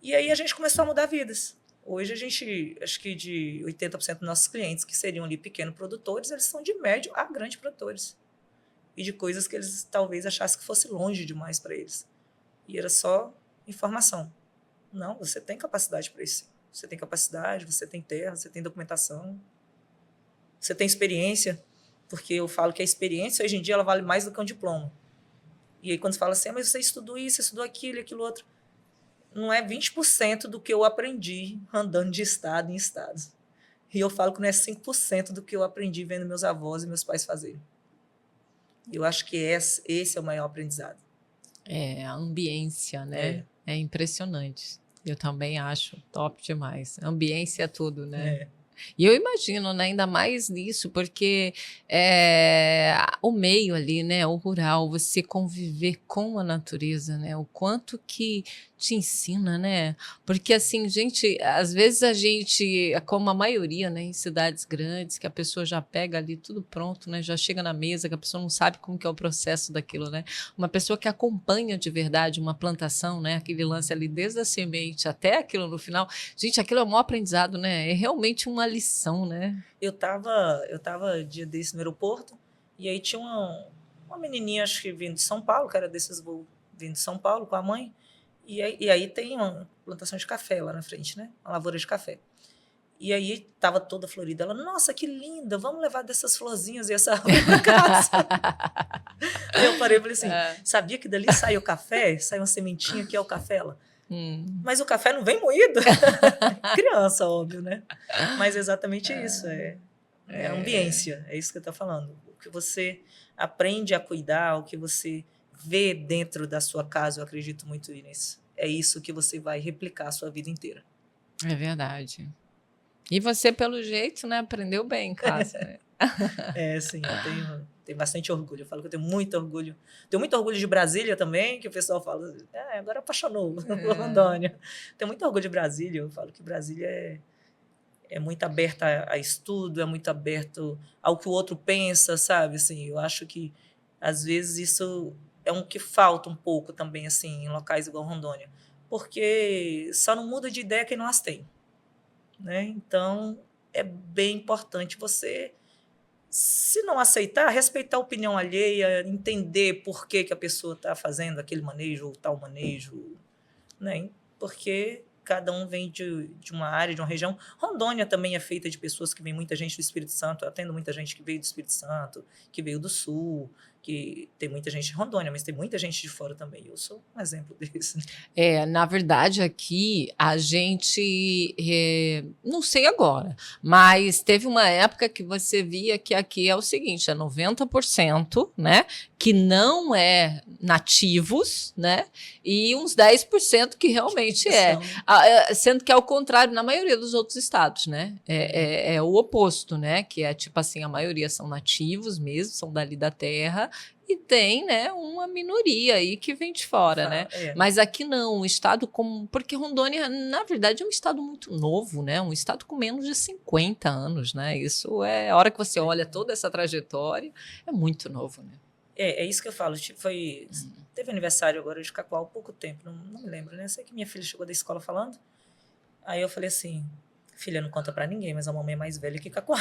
E aí a gente começou a mudar vidas. Hoje a gente, acho que de 80% dos nossos clientes, que seriam ali pequenos produtores, eles são de médio a grandes produtores. E de coisas que eles talvez achassem que fosse longe demais para eles. E era só informação. Não, você tem capacidade para isso. Você tem capacidade, você tem terra, você tem documentação. Você tem experiência, porque eu falo que a experiência, hoje em dia, ela vale mais do que um diploma. E aí, quando você fala assim, mas você estudou isso, estudou aquilo e aquilo outro, não é 20% do que eu aprendi andando de estado em estado. E eu falo que não é 5% do que eu aprendi vendo meus avós e meus pais fazerem. Eu acho que esse é o maior aprendizado. A ambiência, né? É impressionante. Eu também acho top demais. A ambiência é tudo, né? E eu imagino, né, ainda mais nisso, porque o meio ali, né, o rural, você conviver com a natureza, né, o quanto que te ensina, né? Porque assim, gente, às vezes a gente, como a maioria, né, em cidades grandes, que a pessoa já pega ali tudo pronto, né, já chega na mesa, que a pessoa não sabe como que é o processo daquilo, né? Uma pessoa que acompanha de verdade uma plantação, né, aquele lance ali desde a semente até aquilo no final, gente, aquilo é um maior aprendizado, né? É realmente uma lição, né? Eu tava dia desse no aeroporto, e aí tinha uma menininha, acho que vindo de São Paulo, que era desses voos vindo de São Paulo com a mãe, e aí tem uma plantação de café lá na frente, né? Uma lavoura de café. E aí tava toda florida. Ela, nossa, que linda, vamos levar dessas florzinhas e essa árvore para casa. Aí eu parei e falei assim, sabia que dali sai o café? Sai uma sementinha que é o café? Ela, mas o café não vem moído? Criança, óbvio, né? Mas é exatamente isso, é ambiência, é isso que eu estou falando. O que você aprende a cuidar, o que você vê dentro da sua casa, eu acredito muito nisso. É isso que você vai replicar a sua vida inteira. É verdade. E você, pelo jeito, né, aprendeu bem em casa. Né? Sim, eu tenho bastante orgulho. Eu falo que eu tenho muito orgulho. Tenho muito orgulho de Brasília também, que o pessoal fala, agora apaixonou por Rondônia. Tenho muito orgulho de Brasília. Eu falo que Brasília é muito aberta a estudo, é muito aberto ao que o outro pensa, sabe? Assim, eu acho que, às vezes, isso é um que falta um pouco também, assim, em locais igual Rondônia. Porque só não muda de ideia quem não as tem. Né? Então, é bem importante você, se não aceitar, respeitar a opinião alheia, entender por que a pessoa está fazendo aquele manejo ou tal manejo, né? Porque cada um vem de uma área, de uma região. Rondônia também é feita de pessoas que vem muita gente do Espírito Santo, eu atendo muita gente que veio do Espírito Santo, que veio do Sul, que tem muita gente de Rondônia, mas tem muita gente de fora também. Eu sou um exemplo desse. Na verdade, aqui a gente, não sei agora, mas teve uma época que você via que aqui é o seguinte, é 90%, né, que não é nativos, né, e uns 10% que realmente sendo que é o contrário na maioria dos outros estados, né, é o oposto, né, que é tipo assim, a maioria são nativos mesmo, são dali da terra, e tem, né, uma minoria aí que vem de fora, né? Mas aqui não, um estado como... Porque Rondônia, na verdade, é um estado muito novo, né? Um estado com menos de 50 anos, né? Isso a hora que você olha toda essa trajetória, é muito novo, né? É isso que eu falo. Tipo, teve aniversário agora de Cacoal há pouco tempo, não me lembro, né? Sei que minha filha chegou da escola falando. Aí eu falei assim, filha, não conta pra ninguém, mas a mamãe é mais velha que Cacoal.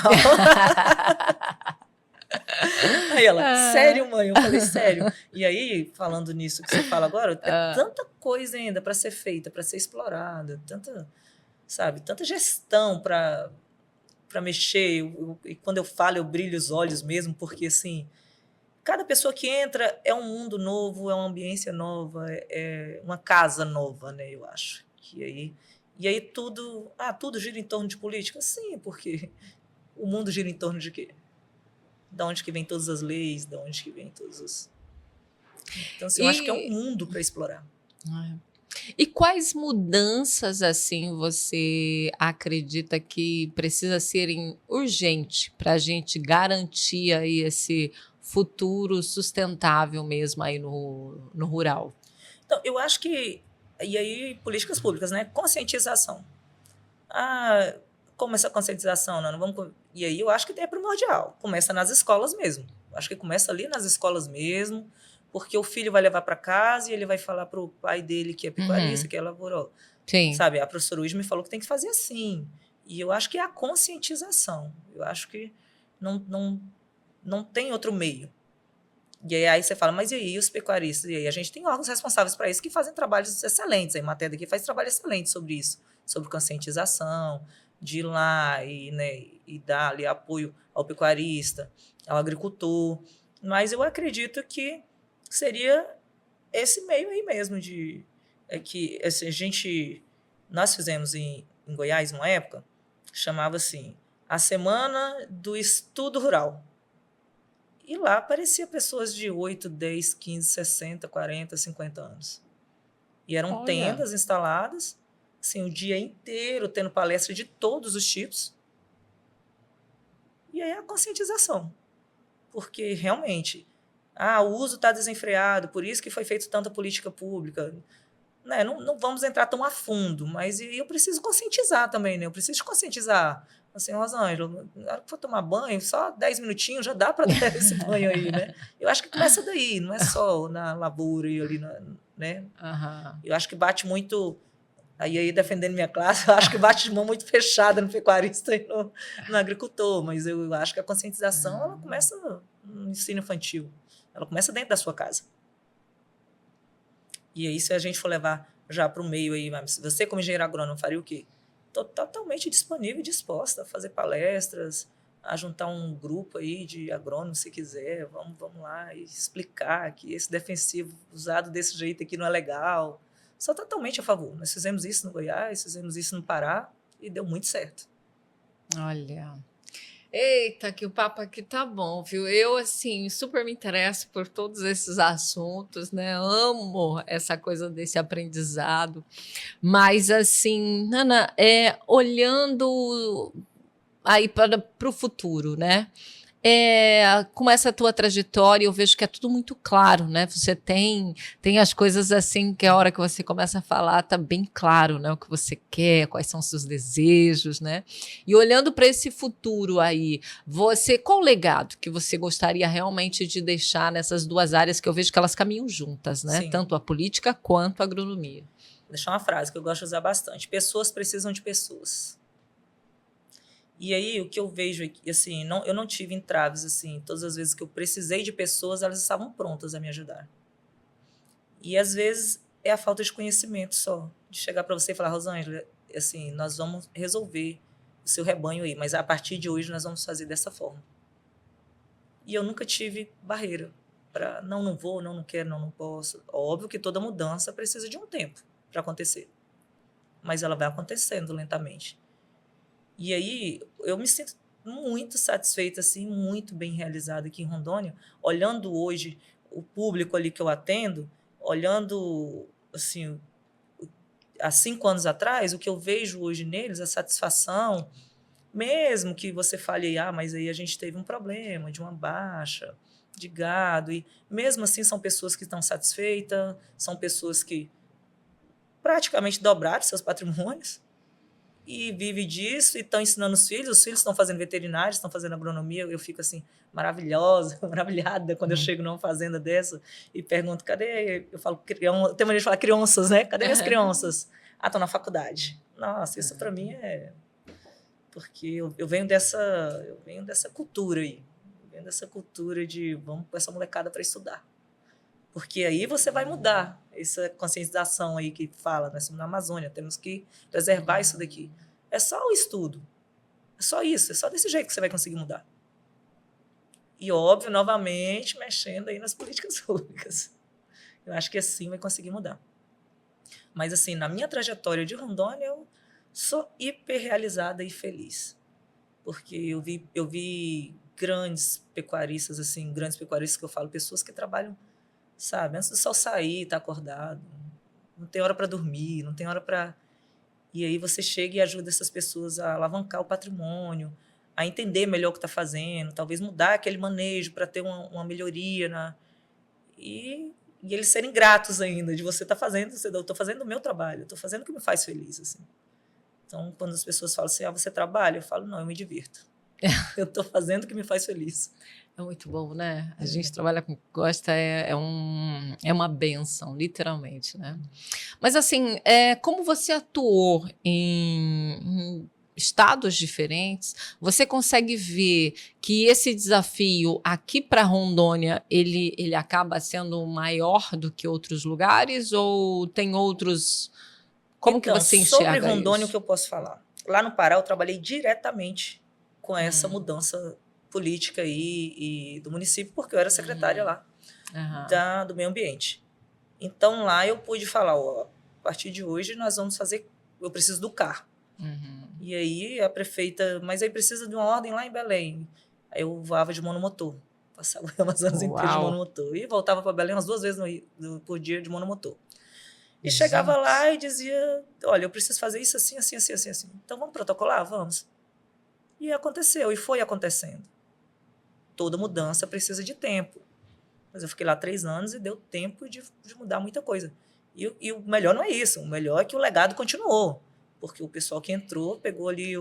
Aí ela, sério, mãe? Eu falei, sério. E aí, falando nisso que você fala agora, é tanta coisa ainda para ser feita, para ser explorada, tanta gestão para mexer. E quando eu falo, eu brilho os olhos mesmo, porque, assim, cada pessoa que entra é um mundo novo, é uma ambiência nova, é uma casa nova, né, eu acho. E aí tudo gira em torno de política? Sim, porque o mundo gira em torno de quê? Da onde que vem todas as leis, da onde que vem todos os... Então, assim, eu acho que é um mundo para explorar. E quais mudanças, assim, você acredita que precisa serem urgente para a gente garantir aí esse futuro sustentável mesmo aí no rural? Então, eu acho que... E aí, políticas públicas, né? Conscientização. Como essa conscientização? Não vamos... E aí eu acho que é primordial. Começa nas escolas mesmo. Acho que começa ali nas escolas mesmo, porque o filho vai levar para casa e ele vai falar para o pai dele que é pecuarista, que é lavourador. Sim. Sabe? A professora Luiz me falou que tem que fazer assim. E eu acho que é a conscientização. Eu acho que não tem outro meio. E aí você fala, mas e aí os pecuaristas? E aí a gente tem órgãos responsáveis para isso que fazem trabalhos excelentes. A Matéria aqui faz trabalho excelente sobre isso, sobre conscientização, de ir lá e dar ali apoio ao pecuarista, ao agricultor. Mas eu acredito que seria esse meio aí mesmo nós fizemos em Goiás uma época, chamava assim, a Semana do Estudo Rural. E lá aparecia pessoas de 8, 10, 15, 60, 40, 50 anos. E eram tendas instaladas, assim, o dia inteiro, tendo palestra de todos os tipos. E aí a conscientização. Porque, realmente, o uso está desenfreado, por isso que foi feita tanta política pública. Né? Não vamos entrar tão a fundo, mas eu preciso conscientizar também, né? Eu preciso conscientizar. Assim, Rosângela, na hora que for tomar banho, só 10 minutinhos já dá para dar esse banho aí, né? Eu acho que começa daí, não é só na lavoura e ali, né? Uhum. Eu acho que bate muito Aí, defendendo minha classe, eu acho que bate de mão muito fechada no pecuarista e no agricultor, mas eu acho que a conscientização ela começa no ensino infantil, ela começa dentro da sua casa. E aí, se a gente for levar já para o meio aí, você como engenheiro agrônomo faria o quê? Estou totalmente disponível e disposta a fazer palestras, a juntar um grupo aí de agrônomos, se quiser, vamos lá e explicar que esse defensivo usado desse jeito aqui não é legal. Sou totalmente a favor. Nós fizemos isso no Goiás, fizemos isso no Pará e deu muito certo. Olha, eita, que o papo aqui tá bom, viu? Eu, assim, super me interesso por todos esses assuntos, né? Amo essa coisa desse aprendizado. Mas, assim, Nana, olhando aí para o futuro, né? Com essa tua trajetória, eu vejo que é tudo muito claro, né? Você tem as coisas assim que a hora que você começa a falar tá bem claro, né? O que você quer, quais são os seus desejos, né? E olhando para esse futuro aí, qual o legado que você gostaria realmente de deixar nessas duas áreas que eu vejo que elas caminham juntas, né? Sim. Tanto a política quanto a agronomia. Vou deixar uma frase que eu gosto de usar bastante: pessoas precisam de pessoas. E aí, o que eu vejo aqui, assim, eu não tive entraves, assim, todas as vezes que eu precisei de pessoas, elas estavam prontas a me ajudar. E, às vezes, é a falta de conhecimento só, de chegar para você e falar: Rosângela, assim, nós vamos resolver o seu rebanho aí, mas a partir de hoje nós vamos fazer dessa forma. E eu nunca tive barreira para não vou, não quero, não posso. Óbvio que toda mudança precisa de um tempo para acontecer, mas ela vai acontecendo lentamente. E aí eu me sinto muito satisfeita, assim, muito bem realizada aqui em Rondônia, olhando hoje o público ali que eu atendo, olhando, assim, há 5 anos atrás, o que eu vejo hoje neles, a satisfação, mesmo que você fale, mas aí a gente teve um problema de uma baixa de gado, e mesmo assim são pessoas que estão satisfeitas, são pessoas que praticamente dobraram seus patrimônios, e vive disso, e estão ensinando os filhos estão fazendo veterinário, estão fazendo agronomia, eu fico assim, maravilhosa, maravilhada, quando eu chego numa fazenda dessa e pergunto, cadê, eu falo, tem maneira de falar crianças, né? Cadê minhas crianças? Estão na faculdade. Nossa, isso para mim porque eu venho dessa cultura aí, dessa cultura de vamos com essa molecada para estudar. Porque aí você vai mudar essa conscientização aí que fala, nós estamos na Amazônia, temos que preservar isso daqui. É só o estudo. É só isso, é só desse jeito que você vai conseguir mudar. E, óbvio, novamente, mexendo aí nas políticas públicas. Eu acho que assim vai conseguir mudar. Mas, assim, na minha trajetória de Rondônia, eu sou hiper realizada e feliz. Porque eu vi grandes pecuaristas, assim, grandes pecuaristas que eu falo, pessoas que trabalham, sabe, antes do sol sair, tá acordado, não tem hora para dormir, não tem hora para... E aí você chega e ajuda essas pessoas a alavancar o patrimônio, a entender melhor o que está fazendo, talvez mudar aquele manejo para ter uma melhoria, e eles serem gratos ainda de você estar fazendo, eu estou fazendo o meu trabalho, eu estou fazendo o que me faz feliz, assim. Então, quando as pessoas falam assim, você trabalha? Eu falo, não, eu me divirto. Eu estou fazendo o que me faz feliz. É muito bom, né? A gente trabalha com o que gosta, é uma benção, literalmente, né? Mas, assim, como você atuou em estados diferentes, você consegue ver que esse desafio aqui para Rondônia, ele acaba sendo maior do que outros lugares ou tem outros... Como que você enxerga sobre Rondônia, isso? o que eu posso falar? Lá no Pará, eu trabalhei diretamente com essa mudança política aí e do município, porque eu era secretária lá do meio ambiente. Então, lá eu pude falar, a partir de hoje nós vamos fazer, eu preciso do CAR. E aí a prefeita, mas aí precisa de uma ordem lá em Belém. Aí eu voava de monomotor, passava o Amazonas inteiro de monomotor. E voltava para Belém umas 2 vezes por dia de monomotor. E chegava lá e dizia, olha, eu preciso fazer isso assim, assim, assim, assim, assim. Então vamos protocolar? Vamos. E aconteceu, e foi acontecendo. Toda mudança precisa de tempo. Mas eu fiquei lá 3 anos e deu tempo de mudar muita coisa. E o melhor não é isso, o melhor é que o legado continuou. Porque o pessoal que entrou pegou ali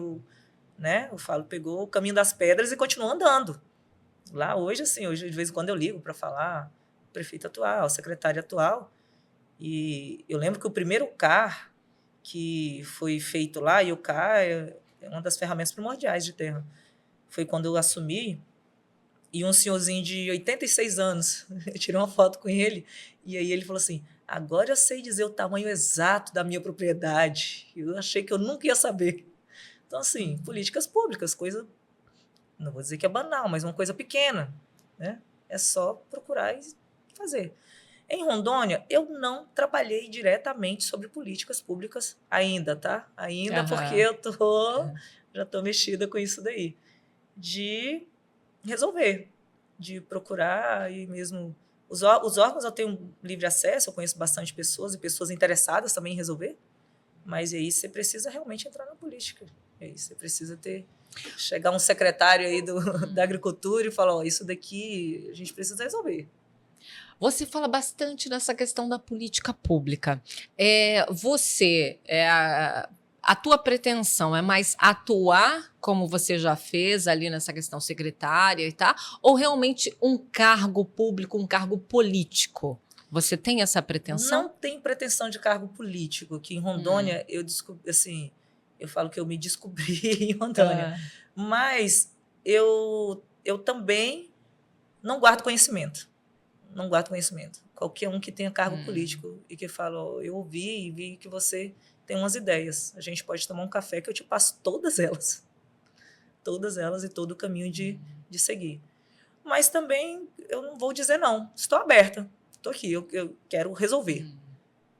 pegou o caminho das pedras e continuou andando. Lá hoje, assim, de vez em quando eu ligo para falar, prefeito atual, secretário atual. E eu lembro que o primeiro CAR, que foi feito lá, e o CA é uma das ferramentas primordiais de terra. Foi quando eu assumi, e um senhorzinho de 86 anos, eu tirei uma foto com ele, e aí ele falou assim, agora eu sei dizer o tamanho exato da minha propriedade. Eu achei que eu nunca ia saber. Então, assim, políticas públicas, coisa, não vou dizer que é banal, mas uma coisa pequena, né? É só procurar e fazer. Em Rondônia, eu não trabalhei diretamente sobre políticas públicas ainda, tá? Ainda porque eu já tô mexida com isso daí. De resolver, de procurar e mesmo... Os órgãos eu tenho livre acesso, eu conheço bastante pessoas e pessoas interessadas também em resolver, mas aí você precisa realmente entrar na política. E aí você precisa chegar um secretário aí da agricultura e falar, isso daqui a gente precisa resolver. Você fala bastante nessa questão da política pública. A tua pretensão é mais atuar, como você já fez ali nessa questão secretária e tal, ou realmente um cargo público, um cargo político? Você tem essa pretensão? Não tem pretensão de cargo político, que em Rondônia eu descobri, assim, eu falo que eu me descobri em Rondônia, mas eu também não guardo conhecimento. Não guardo conhecimento. Qualquer um que tenha cargo político e que fala, eu ouvi e vi que você tem umas ideias. A gente pode tomar um café que eu te passo todas elas e todo o caminho de seguir. Mas também eu não vou dizer não. Estou aberta. Estou aqui. Eu quero resolver.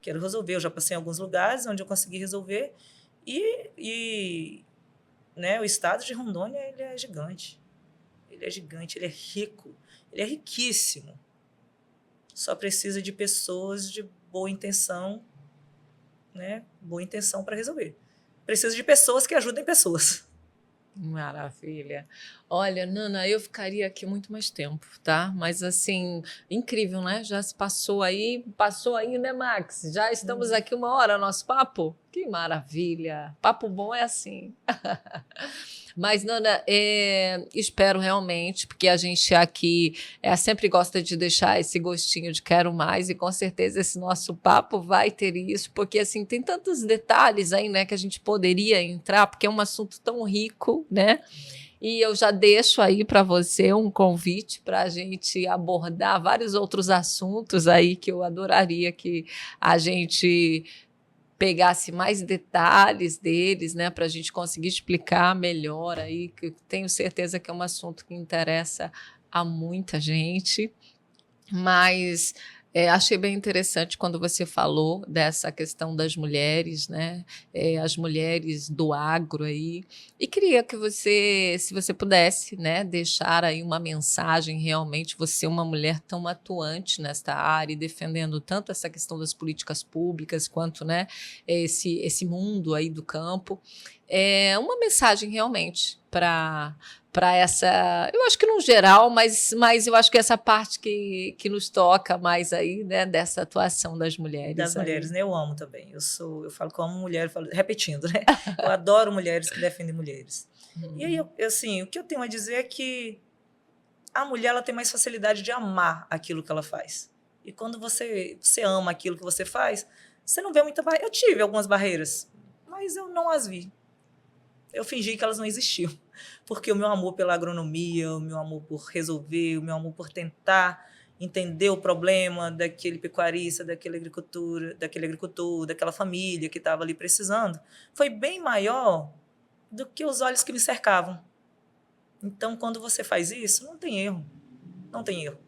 Quero resolver. Eu já passei em alguns lugares onde eu consegui resolver né, o estado de Rondônia ele é gigante. Ele é gigante, ele é rico, ele é riquíssimo. Só precisa de pessoas de boa intenção, né? Boa intenção para resolver. Precisa de pessoas que ajudem pessoas. Maravilha. Olha, Nana, eu ficaria aqui muito mais tempo, tá? Mas assim, incrível, né? Já se passou aí, né, Max? Já estamos aqui 1 hora, nosso papo? Que maravilha! Papo bom é assim. Mas, Nana, espero realmente, porque a gente aqui sempre gosta de deixar esse gostinho de quero mais, e com certeza esse nosso papo vai ter isso, porque assim, tem tantos detalhes aí, né, que a gente poderia entrar, porque é um assunto tão rico, né? E eu já deixo aí para você um convite para a gente abordar vários outros assuntos aí que eu adoraria que a gente pegasse mais detalhes deles, né, para a gente conseguir explicar melhor aí, que eu tenho certeza que é um assunto que interessa a muita gente, mas achei bem interessante quando você falou dessa questão das mulheres, né, as mulheres do agro aí, e queria que você, se você pudesse, né, deixar aí uma mensagem realmente, você é uma mulher tão atuante nesta área e defendendo tanto essa questão das políticas públicas quanto, né, esse mundo aí do campo, uma mensagem realmente para essa, eu acho que no geral, mas eu acho que essa parte que nos toca mais aí, né, dessa atuação das mulheres. Das mulheres, né? Eu amo também. Eu falo que eu amo mulher, repetindo, né? Eu adoro mulheres que defendem mulheres. E aí, assim, o que eu tenho a dizer é que a mulher ela tem mais facilidade de amar aquilo que ela faz. E quando você ama aquilo que você faz, você não vê muita barreira. Eu tive algumas barreiras, mas eu não as vi. Eu fingi que elas não existiam. Porque o meu amor pela agronomia, o meu amor por resolver, o meu amor por tentar entender o problema daquele pecuarista, daquele agricultor, daquela família que estava ali precisando, foi bem maior do que os olhos que me cercavam. Então, quando você faz isso, não tem erro. Não tem erro.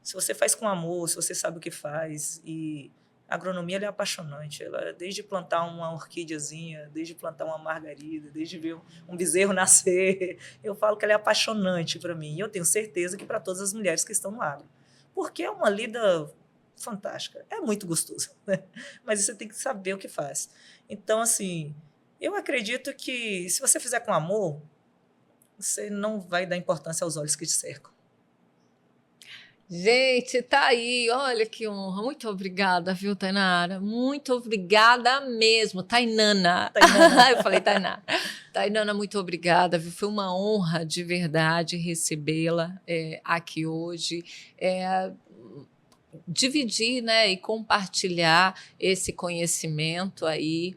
Se você faz com amor, se você sabe o que faz, e a agronomia ela é apaixonante. Ela, desde plantar uma orquídeazinha, desde plantar uma margarida, desde ver um bezerro nascer, eu falo que ela é apaixonante para mim. E eu tenho certeza que para todas as mulheres que estão no agro. Porque é uma lida fantástica. É muito gostoso, né? Mas você tem que saber o que faz. Então, assim, eu acredito que se você fizer com amor, você não vai dar importância aos olhos que te cercam. Gente, tá aí, olha que honra. Muito obrigada, viu, Tainara? Muito obrigada mesmo. Tainana. Eu falei Tainá. Tainana, muito obrigada, viu? Foi uma honra de verdade recebê-la aqui hoje. dividir, né, e compartilhar esse conhecimento aí.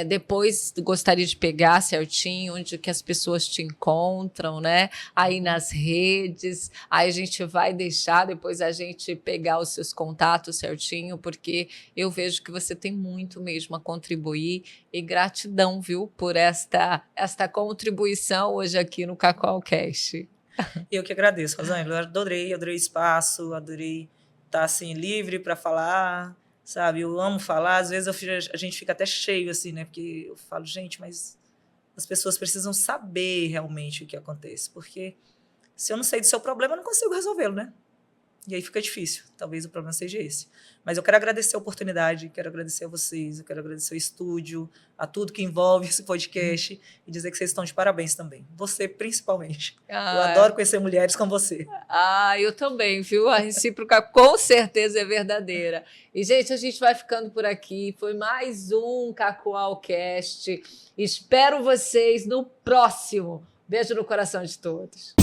Depois gostaria de pegar certinho onde que as pessoas te encontram, né? Aí nas redes, aí a gente vai deixar depois a gente pegar os seus contatos certinho, porque eu vejo que você tem muito mesmo a contribuir e gratidão, viu, por esta contribuição hoje aqui no Cacaucast. Eu que agradeço, Rosângela. Eu adorei o espaço, adorei estar assim livre para falar. Sabe, eu amo falar, às vezes a gente fica até cheio, assim, né? Porque eu falo, gente, mas as pessoas precisam saber realmente o que acontece, porque se eu não sei do seu problema, eu não consigo resolvê-lo, né? E aí fica difícil, talvez o problema seja esse. Mas eu quero agradecer a oportunidade, quero agradecer a vocês, eu quero agradecer ao estúdio, a tudo que envolve esse podcast e dizer que vocês estão de parabéns também. Você, principalmente. Eu adoro conhecer mulheres como você. Eu também, viu? A recíproca com certeza é verdadeira. E, gente, a gente vai ficando por aqui. Foi mais um Cacaucast. Espero vocês no próximo. Beijo no coração de todos.